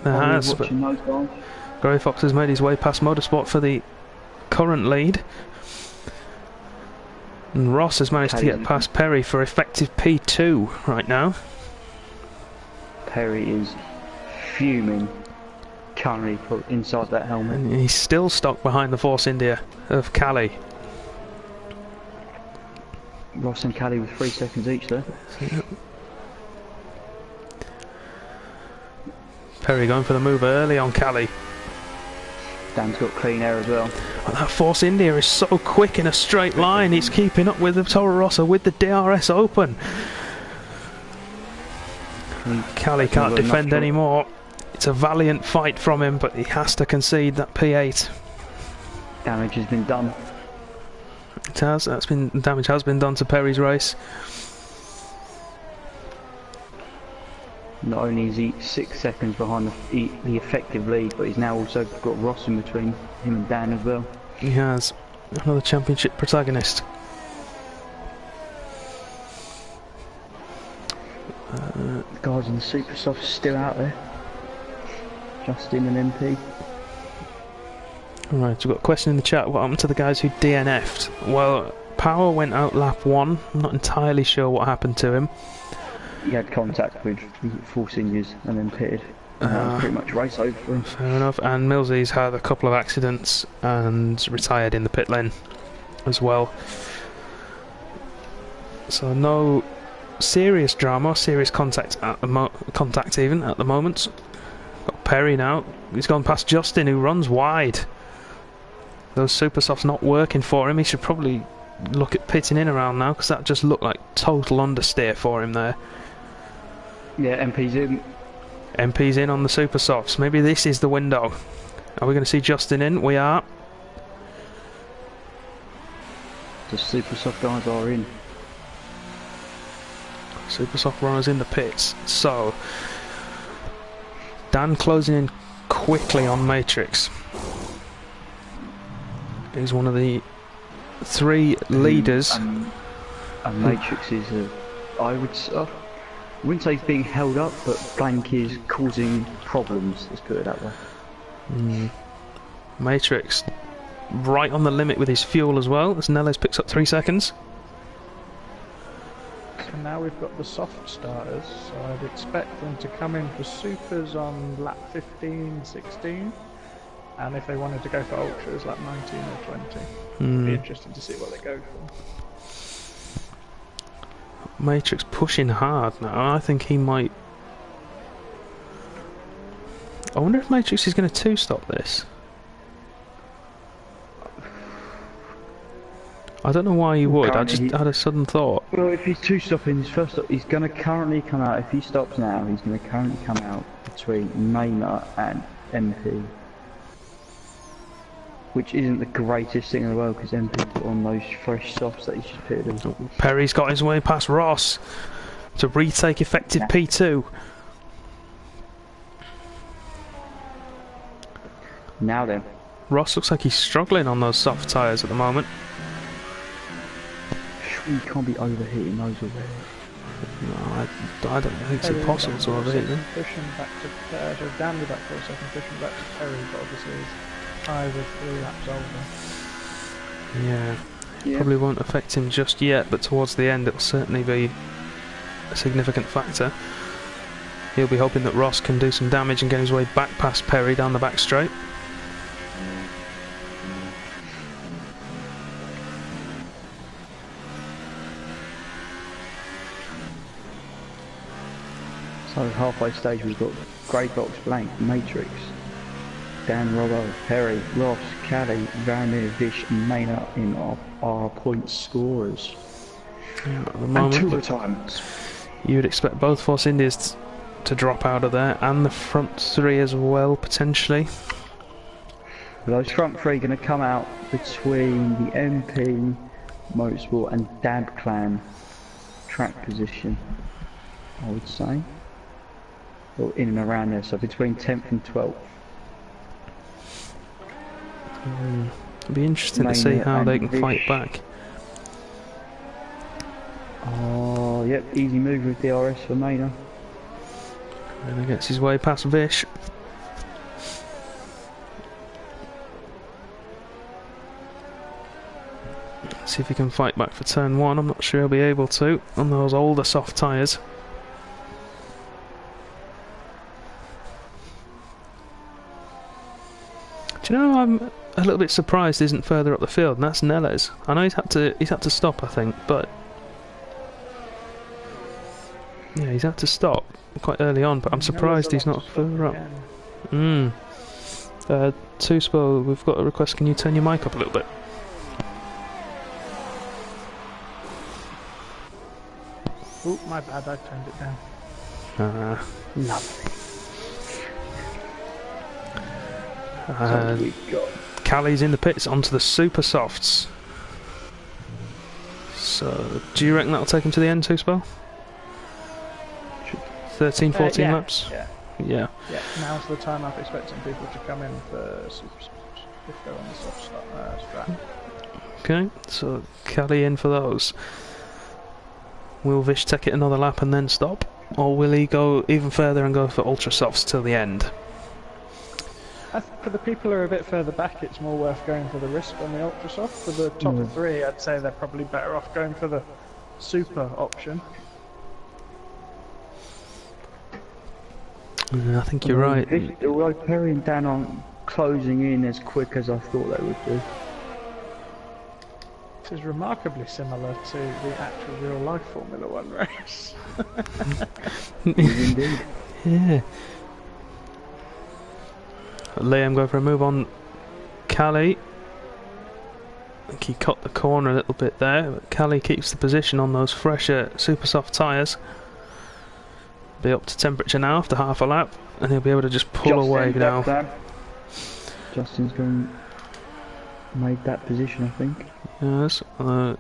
S1: There has. Grey Fox has made his way past Motorsport for the current lead. And Ross has managed to get past Perry for effective P2 right now.
S2: Perry is fuming currently put inside that helmet.
S1: And he's still stuck behind the Force India of Callie.
S2: Ross and Callie with 3 seconds each there.
S1: Perry going for the move early on Callie.
S2: Dan's got clean air as well.
S1: Oh, that Force India is so quick in a straight line. He's keeping up with the Toro Rosso with the DRS open. Callie can't defend anymore. It's a valiant fight from him, but he has to concede that P8.
S2: Damage has been done.
S1: It has. Damage has been done to Perry's race.
S2: Not only is he 6 seconds behind the effective lead, but he's now also got Ross in between him and Dan as well.
S1: He has. Another championship protagonist.
S2: The guys in the Super Soft are still out there. Justin and MP.
S1: Alright, we've got a question in the chat. What happened to the guys who DNF'd? Well, Power went out lap 1. I'm not entirely sure what happened to him.
S2: He had contact with Force Indias and then pitted. That was pretty much race over for him.
S1: Fair enough. And Millsy's had a couple of accidents and retired in the pit lane as well. So no serious drama, serious contact at the moment. Got Perry now. He's gone past Justin, who runs wide. Those super softs not working for him. He should probably look at pitting in around now, because that just looked like total understeer for him there.
S2: Yeah, MP's in.
S1: MP's in on the super softs. Maybe this is the window. Are we going to see Justin in? We are.
S2: The super soft guys are in.
S1: Super soft runners in the pits. So Dan closing in quickly on Matrix. He's one of the 3 leaders.
S2: And Matrix is I wouldn't say he's being held up, but Blank is causing problems, let's put it that way.
S1: Matrix right on the limit with his fuel as well, as Nellis picks up 3 seconds.
S3: And now we've got the soft starters, so I'd expect them to come in for supers on lap 15, 16. And if they wanted to go for ultras, like 19 or 20. It'd be interesting to see what they go for.
S1: Matrix pushing hard now. I think he might... I wonder if Matrix is going to two-stop this. I don't know why he would, I just had a sudden thought.
S2: Well, if he's two-stopping his first stop, he's going to currently come out, if he stops now, he's going to currently come out between Maynard and MP. Which isn't the greatest thing in the world, because MP's on those fresh softs that he should put in.
S1: Oh, Perry's got his way past Ross to retake effective P2.
S2: Now then.
S1: Ross looks like he's struggling on those soft tyres at the moment.
S2: He can't be overheating those already.
S1: No, I don't think it's impossible to overheat them.
S3: Pushing back to so down the back for a second, pushing back to Perry, but obviously he's 5 or 3 laps older.
S1: Yeah, probably won't affect him just yet, but towards the end it'll certainly be a significant factor. He'll be hoping that Ross can do some damage and get his way back past Perry down the back straight.
S2: So halfway stage we've got Grey Box, Blank, Matrix, Dan, Robbo, Perry, Ross, Callie, Van Vish and Maynard in our point scorers.
S1: Yeah, at the moment,
S2: and 2 retirements.
S1: You would expect both Force Indies to drop out of there, and the front 3 as well, potentially.
S2: Those front 3 are going to come out between the MP, Motorsport and Dab Clan track position, I would say. Or in and around there, so between 10th and 12th.
S1: It'll be interesting to see how they can fight back.
S2: Oh, yep, easy move with DRS for Maynard.
S1: And he gets his way past Vish. See if he can fight back for turn 1. I'm not sure he'll be able to on those older soft tyres. Do you know, I'm a little bit surprised he isn't further up the field, and that's Neles. I know he's had to stop, I think, but yeah, he's had to stop quite early on, but I'm surprised he's not further up. Two-Spell, we've got a request, can you turn your mic up a little bit?
S3: Oh, my bad, I turned it down.
S2: Lovely.
S1: Callie's in the pits onto the super softs. So, do you reckon that'll take him to the end, Two-Spell? 13, 14 laps? Yeah.
S3: Yeah, now's the time I'm expecting people to come in for super softs if they're on the soft strap.
S1: Okay, so Callie in for those. Will Vish take it another lap and then stop? Or will he go even further and go for ultra softs till the end?
S3: For the people who are a bit further back, it's more worth going for the risk on the ultra soft. For the top 3, I'd say they're probably better off going for the super option.
S1: I think you're right.
S2: Although Perry and Dan aren't closing in as quick as I thought they would do.
S3: This is remarkably similar to the actual real-life Formula 1 race.
S2: Indeed.
S1: Yeah. Liam going for a move on Callie. I think he cut the corner a little bit there, but Callie keeps the position on those fresher super soft tyres. Be up to temperature now after half a lap, and he'll be able to just pull away now.
S2: Justin's going made that position, I think.
S1: Yes. I'm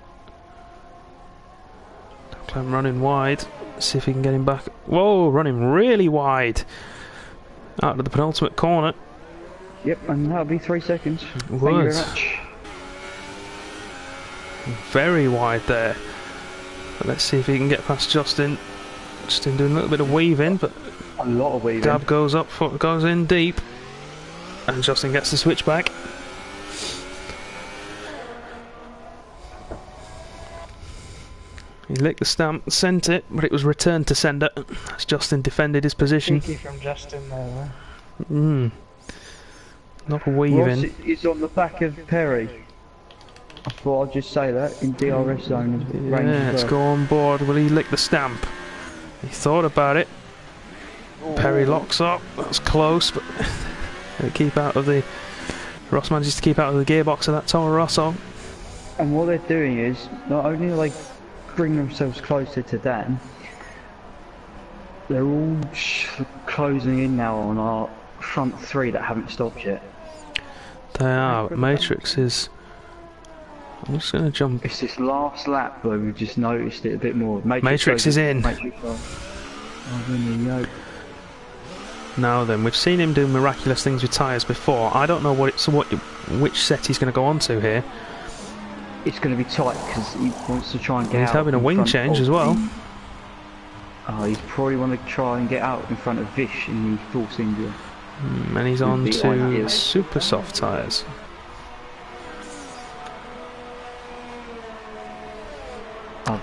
S1: running wide. See if he can get him back. Whoa, running really wide. Out of the penultimate corner.
S2: Yep, and that'll be 3 seconds. Thank you very much.
S1: Very wide there. But let's see if he can get past Justin. Justin doing a little bit of weaving, but
S2: a lot of weaving.
S1: Dab goes up, goes in deep, and Justin gets the switch back. He's licked the stamp, sent it, but it was returned to sender as Justin defended his position.
S3: Cheeky from Justin there.
S1: Not a weaving.
S2: Ross is on the back of Perry. I thought I'd just say that in DRS zone.
S1: Yeah, let's go on board. Will he lick the stamp? He thought about it. Perry locks up. That's close, but they keep out of the. Ross manages to keep out of the gearbox of that Toro Rosso.
S2: And what they're doing is not only like bring themselves closer to Dan, they're all closing in now on our front three that haven't stopped yet.
S1: They are. Matrix is. I'm just going to jump.
S2: It's this last lap though, we've just noticed it a bit more.
S1: Matrix is in. Now then, we've seen him do miraculous things with tyres before. I don't know which set he's going to go on to here.
S2: It's going to be tight because he wants to try and get out.
S1: He's having a wing change as well.
S2: He's probably want to try and get out in front of Vish in the Force India.
S1: And he's on to super soft tyres.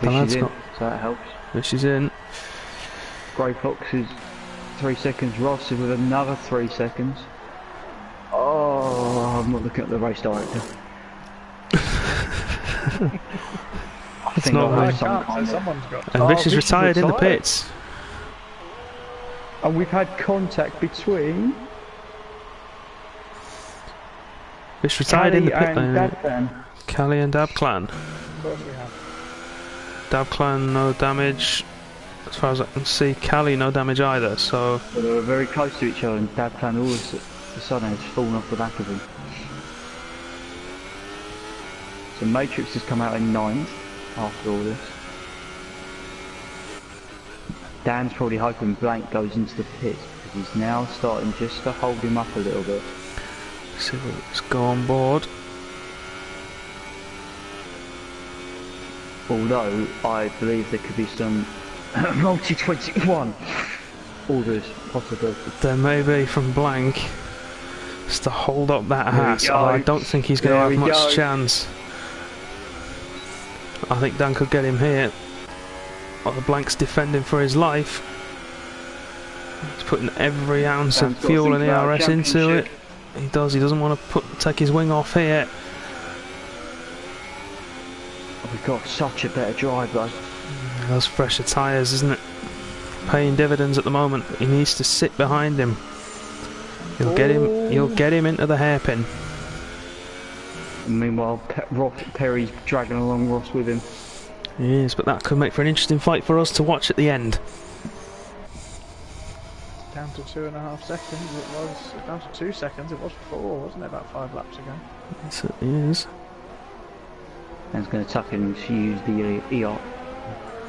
S2: Vish is in, so that helps.
S1: Vish is in.
S2: Grey Fox is 3 seconds. Ross is with another 3 seconds. Oh, I'm not looking at the race director.
S1: It's not and Vish is retired in the pits.
S2: And we've had contact between
S1: Vish retired in the pit
S2: lane.
S1: Callie and Dabclan.
S3: Of course we have.
S1: Dabclan no damage. As far as I can see, Callie no damage either, so...
S2: Well, they were very close to each other and Dabclan all of a sudden has fallen off the back of him. So Matrix has come out in 9th after all this. Dan's probably hoping Blank goes into the pit because he's now starting just to hold him up a little bit.
S1: So let's go on board.
S2: Although I believe there could be some multi-21 orders possible.
S1: There may be from Blank just to hold up that Haas. I don't think he's going to have much chance. I think Dan could get him here. Oh, the Blank's defending for his life. He's putting every ounce of fuel and ERS into it. He does. He doesn't want to take his wing off here.
S2: We've got such a better drive though.
S1: Those fresher tyres, isn't it? Paying dividends at the moment. He needs to sit behind him. You'll get him into the hairpin.
S2: And meanwhile, Perry's dragging along Ross with him.
S1: Yes, but that could make for an interesting fight for us to watch at the end.
S3: Down to 2.5 seconds. It was down to 2 seconds. It was 4, wasn't it? About 5 laps ago.
S1: It certainly is.
S2: And he's going to tuck in to use the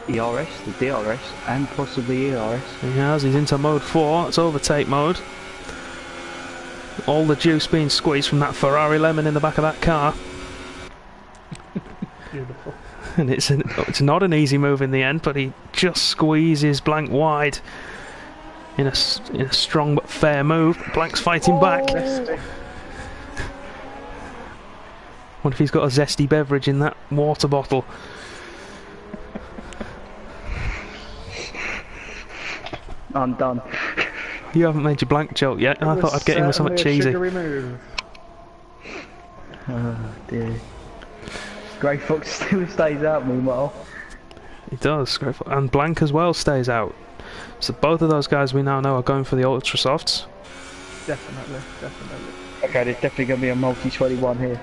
S2: ERS, the DRS, and possibly ERS.
S1: He has. He's into mode 4. It's overtake mode. All the juice being squeezed from that Ferrari lemon in the back of that car.
S3: Beautiful.
S1: And it's not an easy move in the end, but he just squeezes Blank wide in a strong but fair move. Blank's fighting back. What if he's got a zesty beverage in that water bottle?
S2: I'm done.
S1: You haven't made your Blank joke yet. I thought I'd get him with something cheesy.
S2: Oh dear. Grey Fox still stays out meanwhile.
S1: He does. And Blank as well stays out. So both of those guys we now know are going for the Ultra Softs.
S3: Definitely.
S2: Okay, there's definitely going to be a multi-21 here.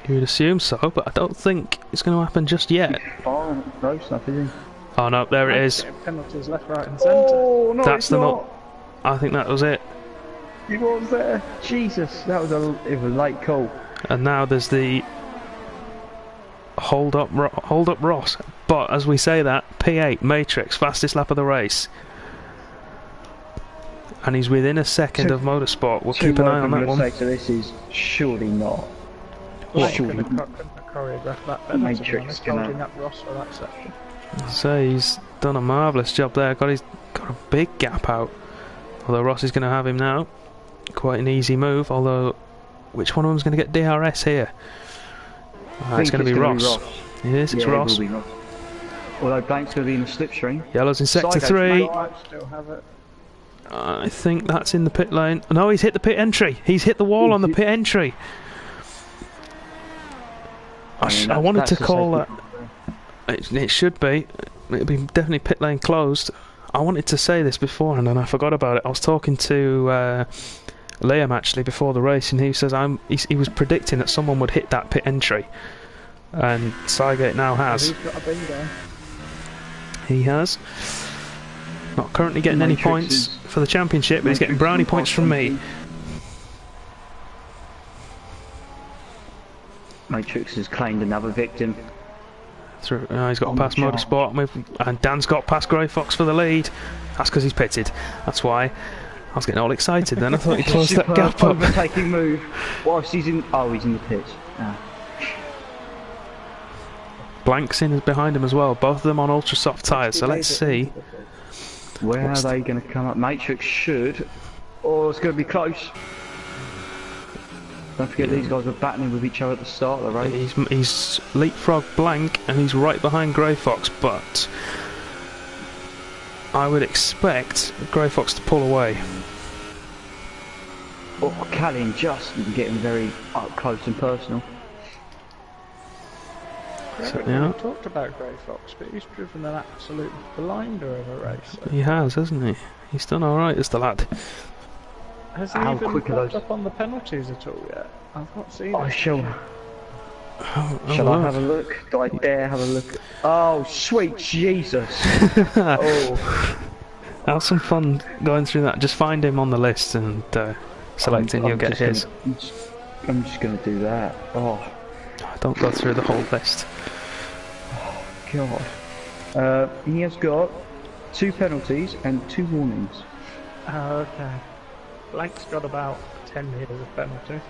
S1: You would assume so, but I don't think it's going to happen just yet.
S2: Oh, close enough, is he?
S1: Oh no, there it is.
S3: Penalties left, right and centre.
S2: Oh, no,
S1: That's the I think that was it.
S2: He was there. Jesus, that was a late call.
S1: And now there's the hold up Ross. But as we say that, P8 Matrix, fastest lap of the race. And he's within a second of Motorsport. We'll keep an eye on that one.
S2: So this is surely not.
S3: Couldn't have choreographed that better,
S2: Matrix
S3: holding up Ross for that section.
S1: So he's done a marvellous job there. He's got a big gap out. Although Ross is going to have him now. Quite an easy move. Although, which one of them's going to get DRS here? It's going to be Ross. It is. It's Ross.
S2: Although Blank's going to be in the slipstream.
S1: Yellow's in sector
S2: Side
S1: 3.
S3: Might still have it.
S1: I think that's in the pit lane. No, he's hit the pit entry. He's hit the wall on the pit entry. I wanted to call that. It should be. It'll be definitely pit lane closed. I wanted to say this before and then I forgot about it. I was talking to Liam actually before the race, and he says he was predicting that someone would hit that pit entry, and Cygate now has.
S3: He's got a bingo.
S1: He has. Not currently getting any points for the championship, but he's getting brownie points from me.
S2: Matrix has claimed another victim.
S1: He's got past Motorsport, and Dan's got past Grey Fox for the lead. That's because he's pitted. That's why. I was getting all excited then. I thought he closed that gap up.
S2: Overtaking move. Whilst he's in. Oh, he's in the pits. Ah.
S1: Blank's in behind him as well. Both of them on ultra soft tyres. So let's see.
S2: Where are they going to come up? Matrix should. Oh, it's going to be close. Don't forget these guys were battling with each other at the start of the race.
S1: He's leapfrogged Blank and he's right behind Grey Fox, but I would expect Grey Fox to pull away.
S2: Oh, Callan just getting very up close and personal.
S3: Yeah. We talked about Grey Fox, but he's driven an absolute blinder of a race.
S1: He has, hasn't he? He's done alright as the lad.
S3: Has he even popped up on the penalties at all yet? I've not seen it.
S2: Shall I have a look? Do I dare have a look? Oh, sweet Jesus! Oh.
S1: Have some fun going through that. Just find him on the list and selecting. You'll get his.
S2: I'm just going to do that. Oh.
S1: Don't go through the whole list.
S2: Oh, God. He has got 2 penalties and 2 warnings.
S3: Oh, okay. Blank's got about 10 years of penalty.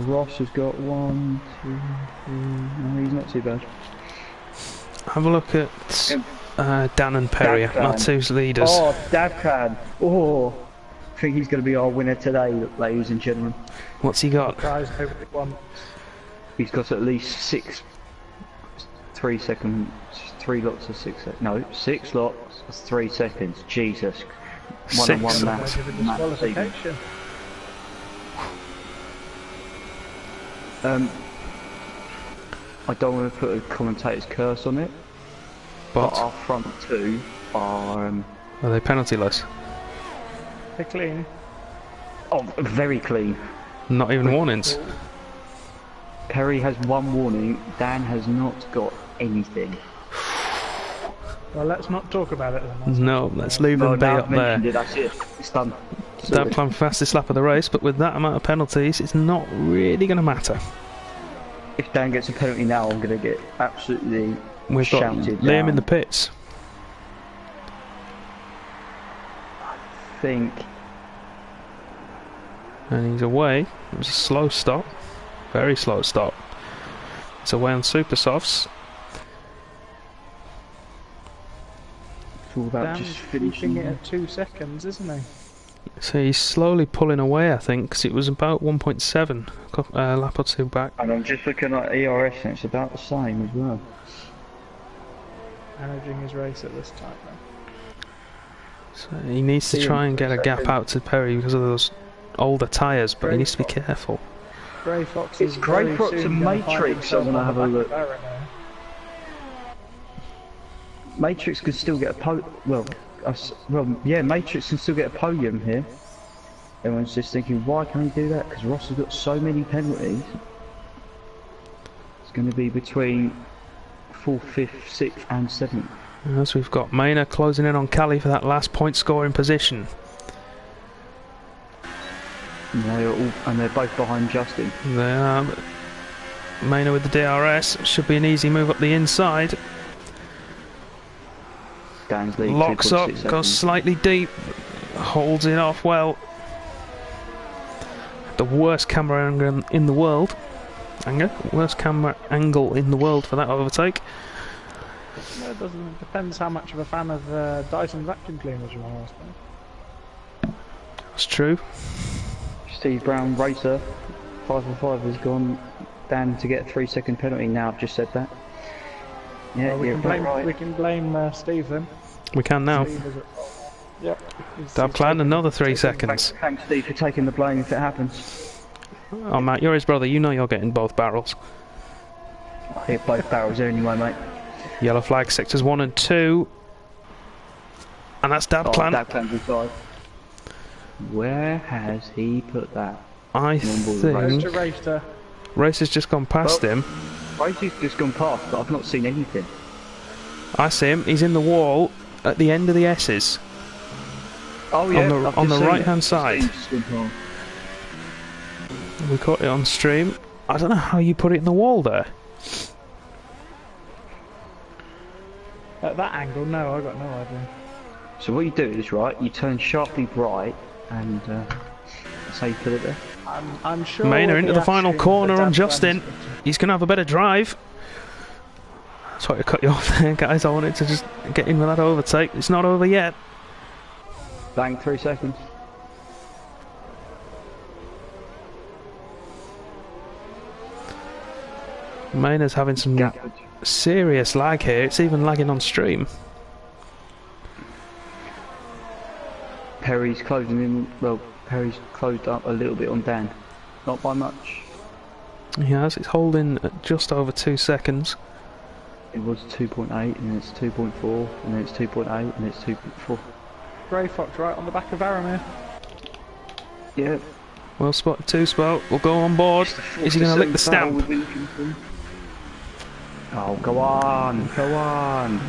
S2: Ross has got 1, 2, 3. No, he's not too bad.
S1: Have a look at Dan and Perry, our 2 leaders.
S2: Oh, Davkan. Oh, I think he's going to be our winner today, ladies and gentlemen.
S1: What's he got?
S2: He's got at least 3 seconds, 3 lots of 6 seconds. No, 6 lots of 3 seconds. Jesus.
S1: 6
S2: 1-on-1
S3: disqualification.
S2: I don't want to put a commentator's curse on it, but our front 2 are
S1: they penalty-less?
S3: They're clean.
S2: Oh, very clean.
S1: Not even warnings?
S2: Perry has 1 warning, Dan has not got anything.
S3: Well, let's not talk about it then.
S1: No, let's leave them be up there.
S2: That's it. It's done.
S1: Don't plan fastest lap of the race, but with that amount of penalties, it's not really going to matter.
S2: If Dan gets a penalty now, I'm going to get absolutely
S1: We've got
S2: shouted
S1: Liam
S2: down.
S1: in the pits.
S2: I think.
S1: And he's away. It was a slow stop. Very slow stop. It's away on super softs.
S2: It's all about
S3: Dan's
S2: just finishing
S3: it at 2 seconds, isn't he?
S1: So he's slowly pulling away, I think, because it was about 1.7 lap or 2 back.
S2: And I'm just looking at ERS and it's about the same as well.
S3: Managing his race at this time then.
S1: So he needs to try and get a gap out to Perry because of those older tyres, but he needs to be careful.
S3: Grey Fox
S2: It's Grey Fox and Matrix. I'm gonna have a look. Matrix could still get a yeah, Matrix can still get a podium here. Everyone's just thinking, why can't he do that? Because Ross has got so many penalties. It's going to be between 4th, 5th, 6th and 7th.
S1: As we've got Maynard closing in on Callie for that last point scoring position.
S2: And they're both behind Justin.
S1: They are. Maynard with the DRS. Should be an easy move up the inside.
S2: Dan's lead,
S1: locks up, goes slightly deep, holds it off well. The worst camera angle in the world. Worst camera angle in the world for that overtake.
S3: Well, it depends how much of a fan of Dyson vacuum cleaners you are, I suppose.
S1: That's true.
S2: Steve Brown racer 5 for 5 has gone Dan to get a 3-second penalty. Now I've just said that. Yeah,
S3: we
S2: yeah,
S3: can blame
S2: right.
S3: we can blame Steve then.
S1: We can now.
S3: Steve is at fault. Yep.
S1: Dab plan
S3: taken-
S1: another 3
S3: taken-
S1: seconds.
S2: Thanks, Steve, for taking the blame if it happens.
S1: Oh, Matt, you're his brother. You know you're getting both barrels.
S2: I hit both barrels anyway, mate.
S1: Yellow flag, sectors 1 and 2. And that's dab plan.
S2: Dab plan's inside. Where has he put that?
S1: I
S3: Goes
S1: think
S3: to Racer.
S1: Race has just gone past him.
S2: Racing's just gone past, but I've not seen anything.
S1: I see him. He's in the wall at the end of the S's.
S2: Oh yeah,
S1: on the right-hand side.
S2: side.
S1: We caught it on stream. I don't know how you put it in the wall there.
S3: At that angle, no, I got no idea.
S2: So what you do is, right, you turn sharply right, and that's how you put it there.
S3: I'm sure.
S1: Maynard
S3: we'll
S1: into
S3: be
S1: the final
S3: asking
S1: corner
S3: the
S1: on
S3: dab
S1: Justin.
S3: plans.
S1: He's going to have a better drive. Sorry to cut you off there, guys. I wanted to just get in with that overtake. It's not over yet.
S2: Bang, 3 seconds.
S1: Maynard's having some
S2: Gafford.
S1: serious lag here. It's even lagging on stream.
S2: Perry's closing in. Well, Perry's closed up a little bit on Dan. Not by much.
S1: He has. It's holding at just over 2 seconds.
S2: It was 2.8, and then it's 2.4, and then it's 2.8, and then it's 2.4.
S3: Grey Fox right on the back of Aramir.
S2: Yeah.
S1: Well spotted, 2 spot. We'll go on board. Is he going to lick the stamp?
S2: Oh, go on, go on.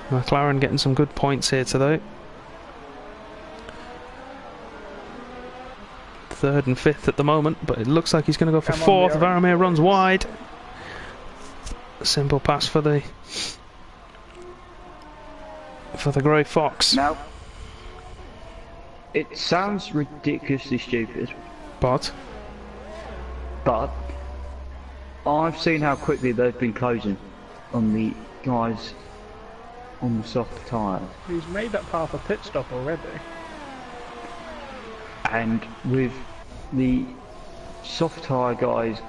S1: McLaren getting some good points here today. 3rd and 5th at the moment, but it looks like he's going to go for
S3: Come on,
S1: 4th. Varamir runs wide. Simple pass for the Grey Fox.
S2: Now, it sounds ridiculously stupid,
S1: But
S2: I've seen how quickly they've been closing on the guys on the soft tyre.
S3: He's made up half a pit stop already.
S2: And with the soft tyre guys,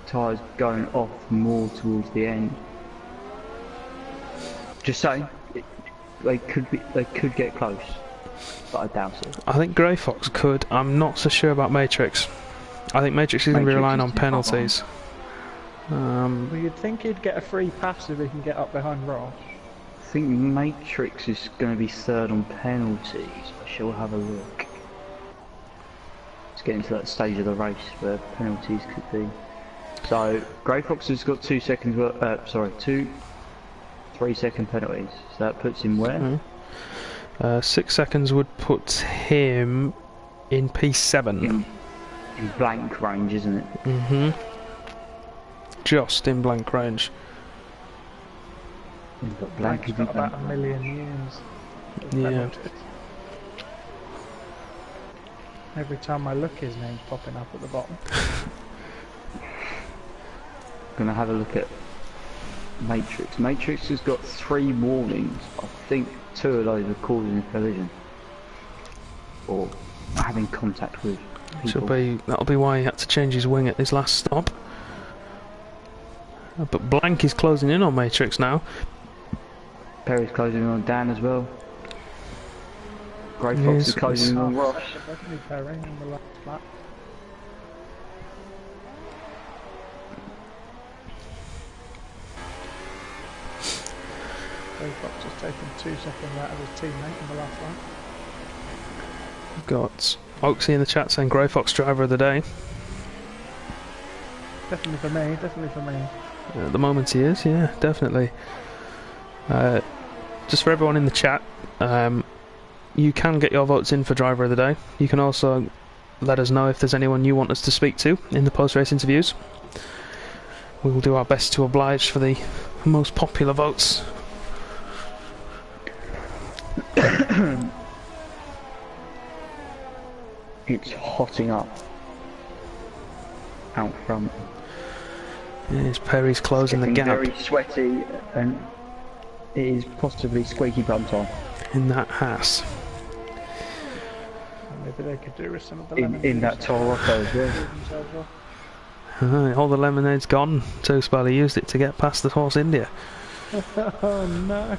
S2: tyres going off more towards the end. Just saying, they could get close, but I doubt it.
S1: I think Grey Fox could. I'm not so sure about Matrix. I think Matrix is going to be
S2: Matrix
S1: relying
S2: is
S1: on
S2: too far
S1: penalties.
S3: Well, you'd think he'd get a free pass if he can get up behind Ross.
S2: I think Matrix is going to be 3rd on penalties. I shall have a look. It's getting to that stage of the race where penalties could be. So Grey Fox has got 2 seconds. 3 second penalties. So that puts him where?
S1: 6 seconds would put him in P7.
S2: In blank range, isn't it?
S1: Just in blank range.
S2: He's got
S3: Blank's
S2: blank.
S3: got about a million years. of
S1: Yeah.
S3: penalties. Every time I look, his name's popping up at the bottom.
S2: Gonna have a look at Matrix. Matrix has got 3 warnings. I think 2 of those are causing a collision or having contact with people.
S1: That'll be why he had to change his wing at his last stop. But blank is closing in on Matrix now.
S2: Perry's closing in on Dan as well. Grey Fox
S1: Yes,
S2: is closing in on Ross.
S3: Definitely Perry on the last lap. Grey Fox has taken 2 seconds out of his teammate in the last lap.
S1: Got Oaksy in the chat saying Grey Fox driver of the day.
S3: Definitely for me, definitely for me.
S1: At the moment he is, yeah, definitely. Just for everyone in the chat, you can get your votes in for driver of the day. You can also let us know if there's anyone you want us to speak to in the post-race interviews. We will do our best to oblige for the most popular votes.
S2: It's hotting up out front.
S1: Yes, Perry's closing the
S2: Getting
S1: gap
S2: very sweaty, and it is possibly squeaky bum time
S1: in that Haas.
S3: Maybe they could do with some of the
S2: in that Toro as well.
S1: All the lemonade's gone. Too Spiley used it to get past the Horse India.
S3: Oh no.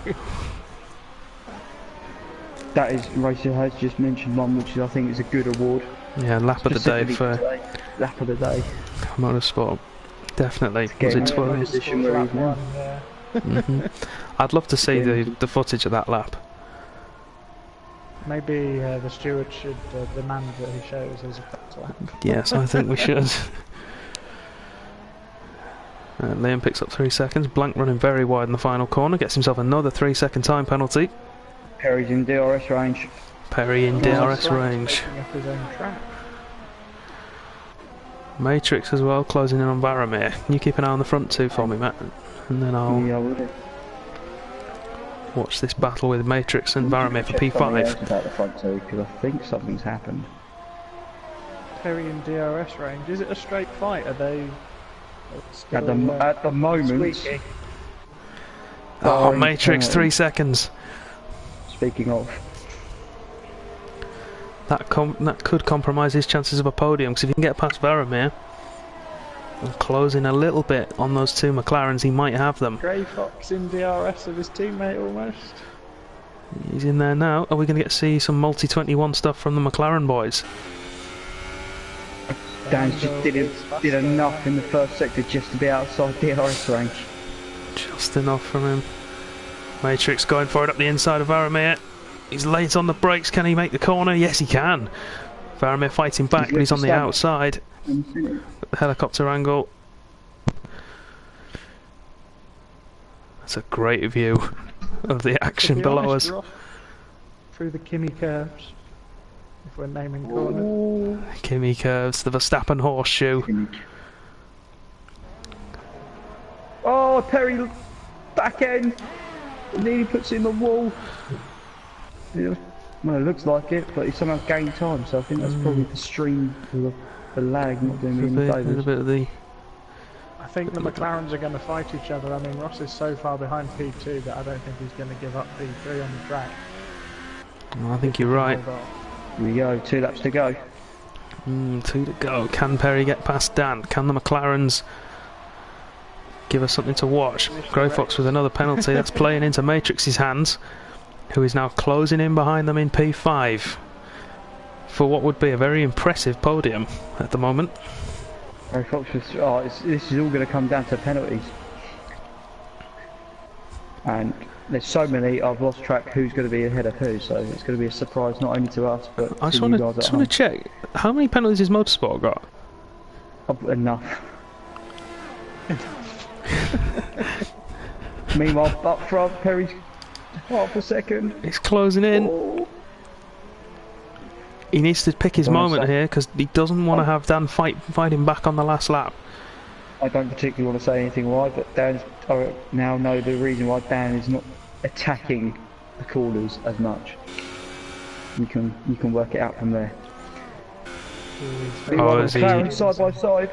S2: That is, Racer has just mentioned one, which is, I think is a good award.
S1: Yeah, lap of the day for
S2: lap of the day.
S1: motorsport. Definitely. Was
S2: Getting
S1: it 12?
S2: position where he's now.
S1: I'd love to see the footage of that lap.
S3: Maybe the steward should demand that he shows his effect lap.
S1: Yes, I think we should. Liam picks up 3 seconds. Blank running very wide in the final corner. Gets himself another 3-second time penalty.
S2: Perry's in DRS range.
S1: Perry in DRS range.
S3: Up his own track.
S1: Matrix as well, closing in on Varamir. Can you keep an eye on the front two for me, Matt? And then I'll watch this battle with Matrix and Varamir for P5.
S2: About the front two, because I think something's happened.
S3: Perry in DRS range. Is it a straight fight? Are they still,
S2: At the moment.
S3: squeaky?
S1: Oh, Matrix, 3 seconds.
S2: Speaking of,
S1: That could compromise his chances of a podium, because if he can get past Varamir and close in a little bit on those two McLarens, he might have them.
S3: Grey Fox in DRS of his teammate almost.
S1: He's in there now. Are we going to get to see some multi-21 stuff from the McLaren boys?
S2: Dan's just did enough in the first sector just to be outside DRS range.
S1: Just enough from him. Matrix going for it up the inside of Varamir. He's late on the brakes. Can he make the corner? Yes, he can. Varamir fighting back, but he's on the outside. Helicopter angle. That's a great view of the action below us.
S3: Through the Kimi curves, if we're naming corners.
S1: Kimi curves, the Verstappen horseshoe.
S2: Oh, Perry, back end. Nearly puts it in the wall. Yeah, well, it looks like it, but he somehow gained time, so I think that's probably the stream of the lag not doing me any favours.
S3: I think the McLarens are going to fight each other. I mean, Ross is so far behind P2 that I don't think he's going to give up P3 on the track.
S1: Well, I think you're right.
S2: Here we go, 2 laps to go.
S1: 2 to go. Can Perry get past Dan? Can the McLarens give us something to watch? Grey Fox with another penalty. That's playing into Matrix's hands, who is now closing in behind them in P5 for what would be a very impressive podium at the moment.
S2: Grey Fox was, this is all going to come down to penalties. And there's so many, I've lost track who's going to be ahead of who, so it's going to be a surprise not only to us, but
S1: I
S2: to
S1: just
S2: you
S1: want
S2: guys at
S1: to
S2: home.
S1: check, how many penalties has Motorsport got?
S2: Enough. Meanwhile, up front, Perry's half a second.
S1: He's closing in.
S2: Oh.
S1: He needs to pick his moment here, because he doesn't want to have Dan fighting back on the last lap.
S2: I don't particularly want to say anything why, but I now know the reason why Dan is not attacking the corners as much. You can work it out from there.
S1: Is he?
S2: McLaren side by side.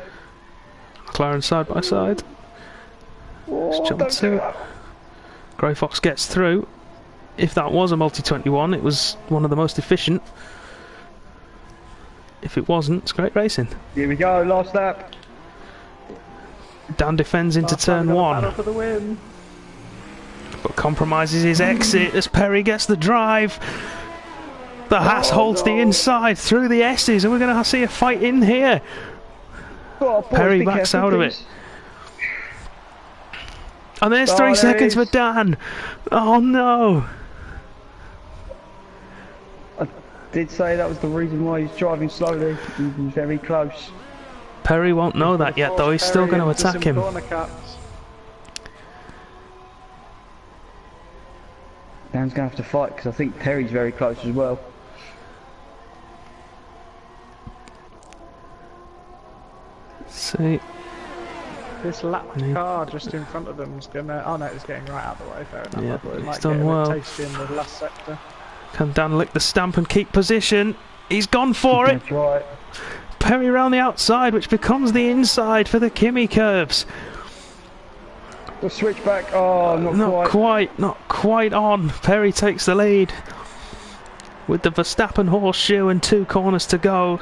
S1: McLaren side by side.
S2: Oh,
S1: Jump to. Grey Fox gets through. If that was a multi-21, it was one of the most efficient. If it wasn't, it's great racing.
S2: Here we go, last lap.
S1: Dan defends into turn 1,
S3: For the win.
S1: but compromises his exit as Perry gets the drive. The Haas holds the inside through the S's, and we're going to see a fight in here.
S2: Oh, boys,
S1: Perry
S2: be
S1: backs
S2: careful,
S1: out of
S2: please.
S1: it. And there's 3 seconds for Dan. Oh no.
S2: I did say that was the reason why he's driving slowly. He was very close.
S1: Perry won't know that yet, though. He's still going to attack him.
S2: Dan's going to have to fight because I think Perry's very close as well.
S1: See.
S3: This lap car just in front of them is gonna. Oh no, it's getting right out of the way. Fair enough.
S1: Yeah,
S3: I thought it
S1: he's
S3: might
S1: done
S3: get a bit
S1: well.
S3: tasty in the last sector.
S1: Can Dan lick the stamp and keep position? He's gone for it.
S2: That's right.
S1: Perry around the outside, which becomes the inside for the Kimi curves.
S2: The switchback. Oh,
S1: Not quite on. Perry takes the lead with the Verstappen horseshoe and 2 corners to go.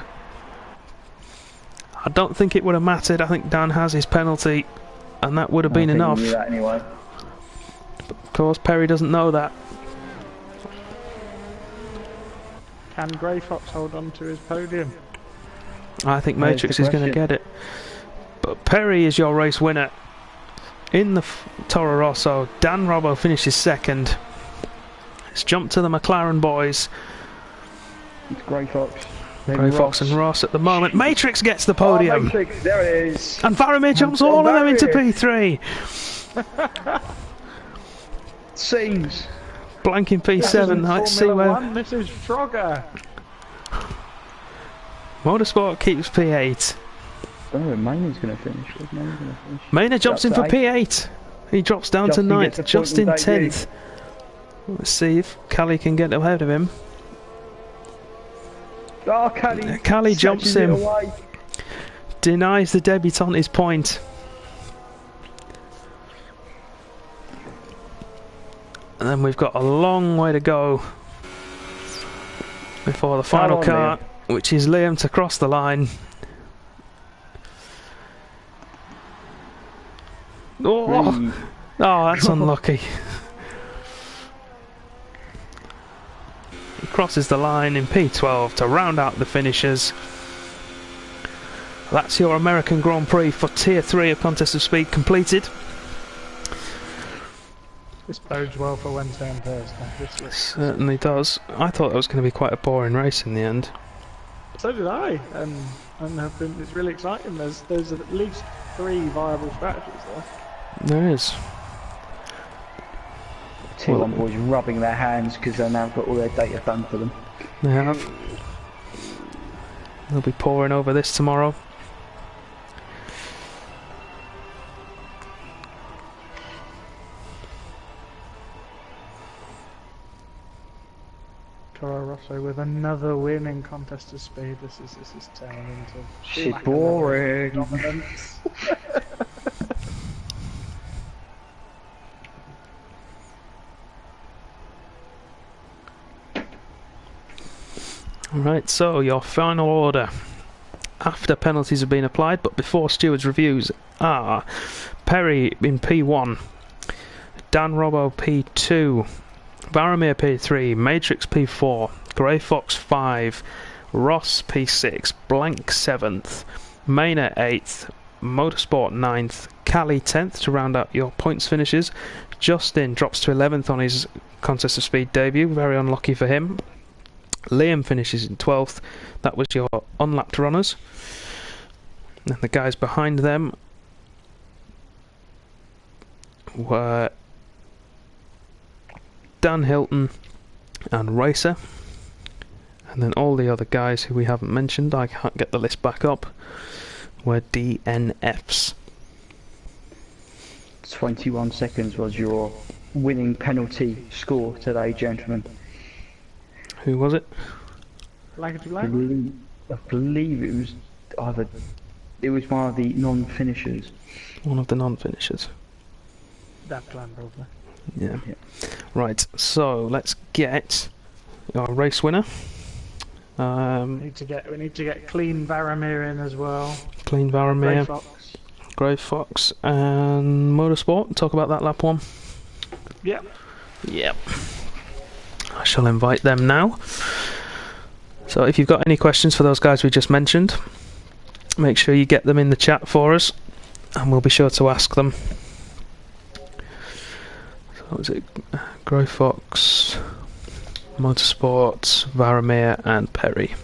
S1: I don't think it would have mattered. I think Dan has his penalty, and that would have been enough.
S2: He knew that anyway.
S1: Of course, Perry doesn't know that.
S3: Can Grey Fox hold on to his podium?
S1: I think Matrix is going to get it. But Perry is your race winner. In the Toro Rosso, Dan Robbo finishes second. Let's jump to the McLaren boys.
S2: It's Grey Fox.
S1: Grey Fox and Ross at the moment. Matrix gets the podium.
S2: Matrix, there it is.
S1: And Faramir jumps all of them into P3.
S2: Scenes.
S1: Blank in P7. Let's see where.
S3: This is Frogger.
S1: Motorsport keeps P8.
S2: I don't know where Maynard's going to finish.
S1: Maynard jumps in for P8. He drops down to 9th. Justin 10th. Let's see if Callie can get ahead of him.
S2: Oh, Callie.
S1: Callie jumps him. Denies the debutant his point. And then we've got a long way to go before the final car, which is Liam to cross the line. Oh, that's unlucky. He crosses the line in P12 to round out the finishers. That's your American Grand Prix for Tier 3 of Contest of Speed completed.
S3: This bodes well for Wednesday and Thursday.
S1: This certainly does. I thought it was going to be quite a boring race in the end.
S3: So did I, and it's really exciting. There's at least 3 viable strategies there.
S1: There is.
S2: T1 boys rubbing their hands because they've now got all their data done for them.
S1: They have. They'll be poring over this tomorrow.
S3: Toro Rosso with another win in Contest of Speed. This is turning into
S2: shit boring.
S3: Dominance.
S1: Right, so your final order after penalties have been applied, but before stewards' reviews are Perry in P1, Dan Robbo P2, Varamir P3, Matrix P4, Grey Fox 5, Ross P6, Blank 7th, Maynard 8th, Motorsport 9th, Callie 10th to round out your points finishes. Justin drops to 11th on his Contest of Speed debut, very unlucky for him. Liam finishes in 12th. That was your unlapped runners. And the guys behind them were Dan Hilton and Racer. And then all the other guys who we haven't mentioned, I can't get the list back up, were DNFs.
S2: 21 seconds was your winning penalty score today, gentlemen.
S1: Who was it?
S3: Blankety
S2: I
S3: blank.
S2: believe it was one of the non-finishers.
S1: One of the non-finishers.
S3: That plan probably.
S1: Yeah. Right, so let's get our race winner.
S3: We need to get clean Varamir in as well.
S1: Clean Varamir,
S3: Grey Fox.
S1: Grey Fox, and Motorsport. Talk about that lap one.
S3: Yep.
S1: Yep. I shall invite them now. So if you've got any questions for those guys we just mentioned, make sure you get them in the chat for us, and we'll be sure to ask them. So was it Grey Fox, Motorsport, Varamir, and Perry?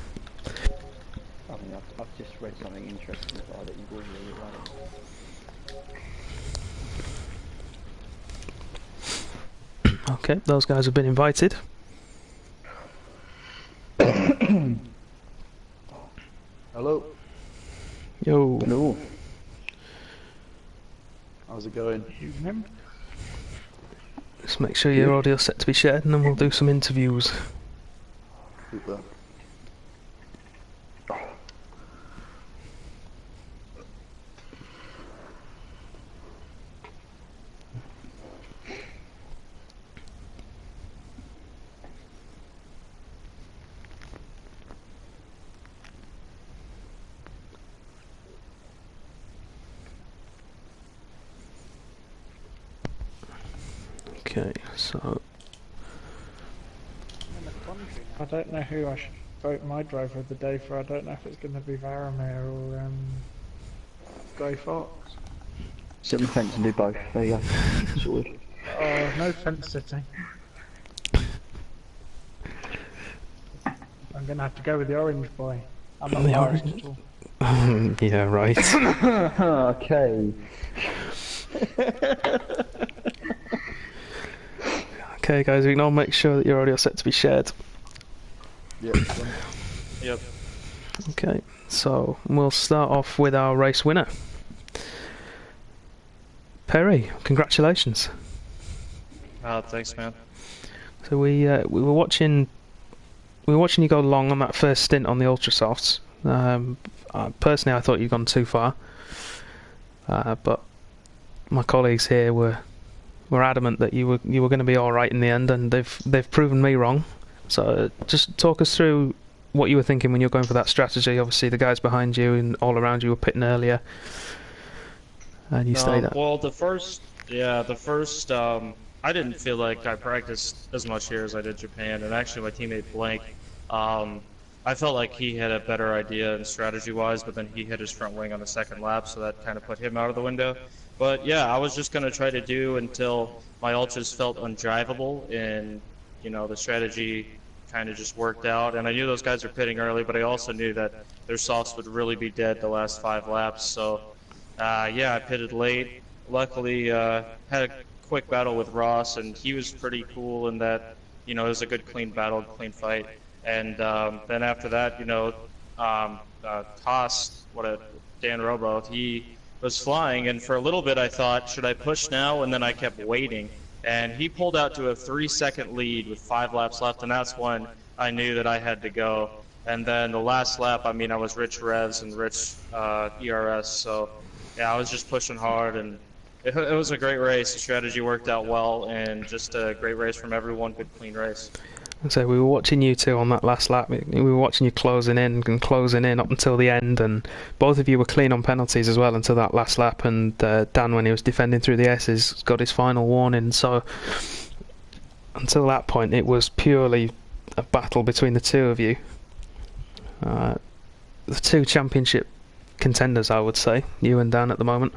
S2: I mean, I've just read something interesting about it. You really like it.
S1: Okay, those guys have been invited.
S4: Hello.
S1: Yo.
S2: Hello.
S4: How's it going?
S3: Evening.
S1: Just make sure your audio's set to be shared, and then we'll do some interviews.
S4: Super.
S1: Okay, so
S3: In the quandary, I don't know who I should vote my driver of the day for. I don't know if it's going to be Varamir or Grey Fox.
S2: Sit on the fence and do both. There you go. Sorted.
S3: Oh, no fence sitting. I'm going to have to go with the orange boy. I'm not
S1: The
S3: Irish
S1: orange?
S3: at all.
S1: yeah, right.
S2: Okay.
S1: Okay, guys, we can all make sure that your audio set to be shared.
S4: Yep.
S5: Yep.
S1: Okay, so we'll start off with our race winner. Perry, congratulations.
S5: Thanks, man.
S1: So we were watching you go long on that first stint on the Ultra Softs. Personally, I thought you'd gone too far, but my colleagues here were adamant that you were going to be all right in the end, and they've proven me wrong. So just talk us through what you were thinking when you were going for that strategy. Obviously, the guys behind you and all around you were pitting earlier, and you stayed up.
S5: Well, the first, I didn't feel like I practiced as much here as I did Japan, and actually my teammate Blank, I felt like he had a better idea and strategy-wise, but then he hit his front wing on the second lap, so that kind of put him out of the window. But yeah, I was just going to try to do until my ultras felt undrivable, and the strategy kind of just worked out. And I knew those guys were pitting early, but I also knew that their softs would really be dead the last 5 laps. So yeah, I pitted late. Luckily, had a quick battle with Ross, and he was pretty cool in that, it was a good, clean battle, clean fight. And then after that, Haas, Dan Robo, he was flying, and for a little bit I thought, should I push now? And then I kept waiting, and he pulled out to a 3-second lead with 5 laps left, and that's when I knew that I had to go. And then the last lap, I was rich revs and rich ERS, so yeah, I was just pushing hard, and it was a great race. The strategy worked out well, and just a great race from everyone, good clean race.
S1: So we were watching you two on that last lap. We were watching you closing in up until the end, and both of you were clean on penalties as well until that last lap. And Dan, when he was defending through the S's, got his final warning. So until that point, it was purely a battle between the two of you. The two championship contenders, I would say, you and Dan at the moment.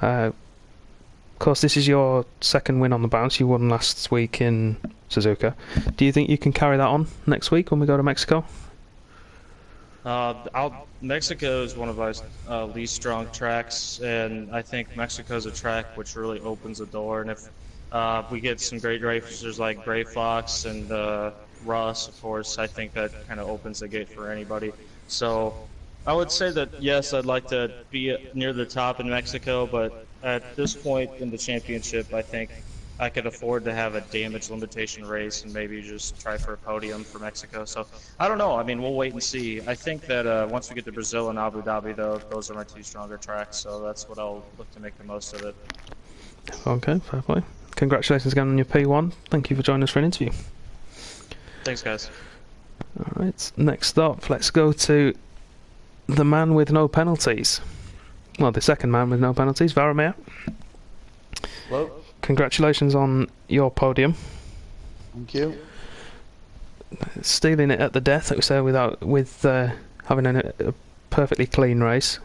S1: Of course, this is your second win on the bounce. You won last week in Suzuka. Do you think you can carry that on next week when we go to Mexico?
S5: Mexico is one of our least strong tracks, and I think Mexico is a track which really opens the door. And if we get some great racers like Gray Fox and Russ, of course, I think that kind of opens the gate for anybody. So I would say that, yes, I'd like to be near the top in Mexico, but at this point in the championship, I think I could afford to have a damage limitation race and maybe just try for a podium for Mexico. So I don't know. We'll wait and see. I think that once we get to Brazil and Abu Dhabi, though, those are my 2 stronger tracks, so that's what I'll look to make the most of it.
S1: Okay, fair play. Congratulations again on your P1. Thank you for joining us for an interview.
S5: Thanks, guys.
S1: Alright, next up, let's go to the man with no penalties. Well, the second man with no penalties, Varamir.
S4: Hello.
S1: Congratulations on your podium.
S4: Thank you.
S1: Stealing it at the death, like we say, with having a perfectly clean race.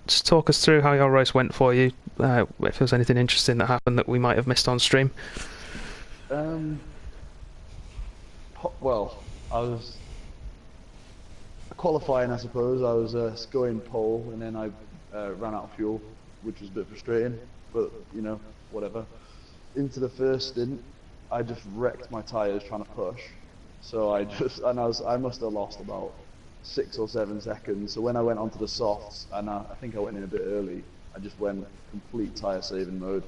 S1: Just talk us through how your race went for you. If there's anything interesting that happened that we might have missed on stream.
S4: Well, I was qualifying, I suppose. I was going pole, and then I ran out of fuel, which was a bit frustrating, but whatever. Into the first stint, I just wrecked my tyres trying to push. So I must have lost about 6 or 7 seconds. So when I went onto the softs, and I think I went in a bit early, I just went complete tyre saving mode.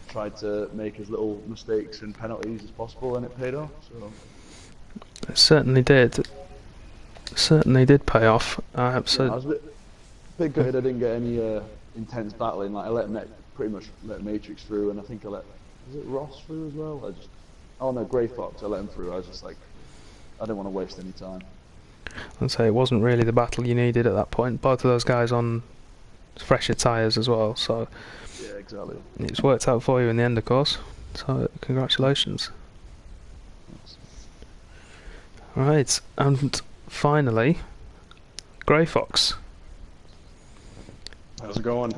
S4: Tried to make as little mistakes and penalties as possible, and it paid off. So
S1: it certainly did. Certainly did pay off.
S4: I was a bit gutted I didn't get any intense battling. Like I pretty much let Matrix through, and I think was it Ross through as well? Oh no, Grey Fox, I let him through. I was just like, I didn't want to waste any time.
S1: I'd say it wasn't really the battle you needed at that point. Both of those guys on fresher tyres as well, so
S4: yeah, exactly.
S1: It's worked out for you in the end, of course. So congratulations. Right, and finally, Grey Fox.
S6: How's it going?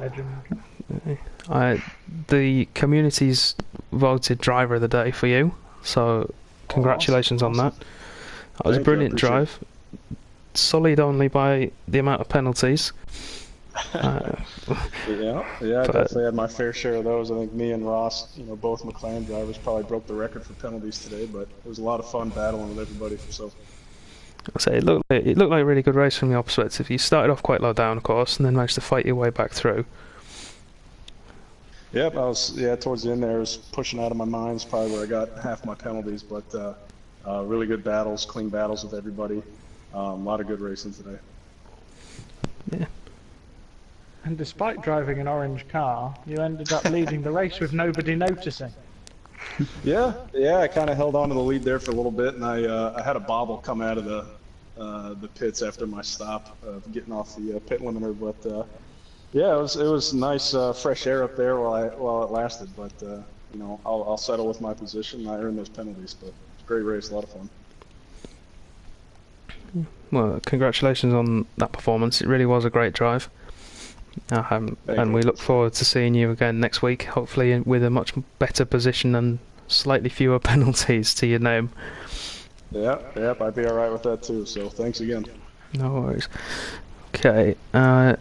S1: The community's voted driver of the day for you, so congratulations on that. That was a brilliant drive. Sullied only by the amount of penalties.
S6: Yeah, I definitely had my fair share of those. I think me and Ross, both McLaren drivers, probably broke the record for penalties today, but it was a lot of fun battling with everybody. So
S1: I'll say it looked like a really good race from your perspective. You started off quite low down, of course, and then managed to fight your way back through.
S6: Yep, towards the end there, I was pushing out of my mind. It's probably where I got half my penalties, but really good battles, clean battles with everybody. A lot of good racing today.
S1: Yeah.
S3: And despite driving an orange car, you ended up leading the race with nobody noticing.
S6: Yeah, I kind of held on to the lead there for a little bit, and I had a bobble come out of the pits after my stop, getting off the pit limiter. But yeah, it was nice fresh air up there while it lasted. But I'll settle with my position. I earned those penalties, but it's a great race, a lot of fun.
S1: Well, congratulations on that performance. It really was a great drive. And we look forward to seeing you again next week, hopefully with a much better position and slightly fewer penalties to your name.
S6: Yep, I'd be alright with that too, so thanks again.
S1: No worries. Okay, I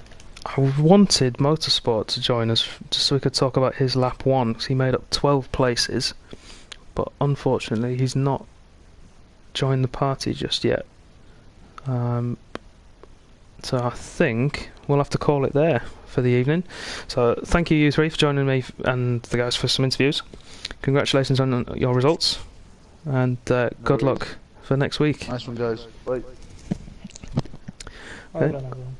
S1: wanted Motorsport to join us just so we could talk about his lap 1, because he made up 12 places, but unfortunately he's not joined the party just yet. So I think we'll have to call it there for the evening. So thank you, EU3, for joining me and the guys for some interviews. Congratulations on your results, and good luck for next week.
S4: Nice one, guys. Bye.
S3: Well done, everyone.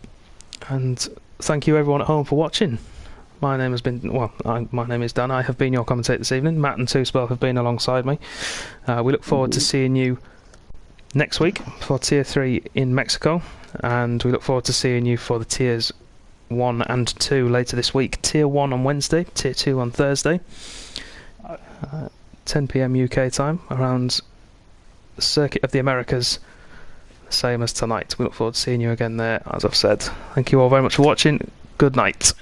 S1: And thank you everyone at home for watching. My name is Dan. I have been your commentator this evening. Matt and Two-Spell have been alongside me. We look forward to seeing you next week for Tier 3 in Mexico, and we look forward to seeing you for the Tiers 1 and 2 later this week. Tier 1 on Wednesday, Tier 2 on Thursday, 10 PM UK time, around the Circuit of the Americas, same as tonight. We look forward to seeing you again there, as I've said. Thank you all very much for watching. Good night.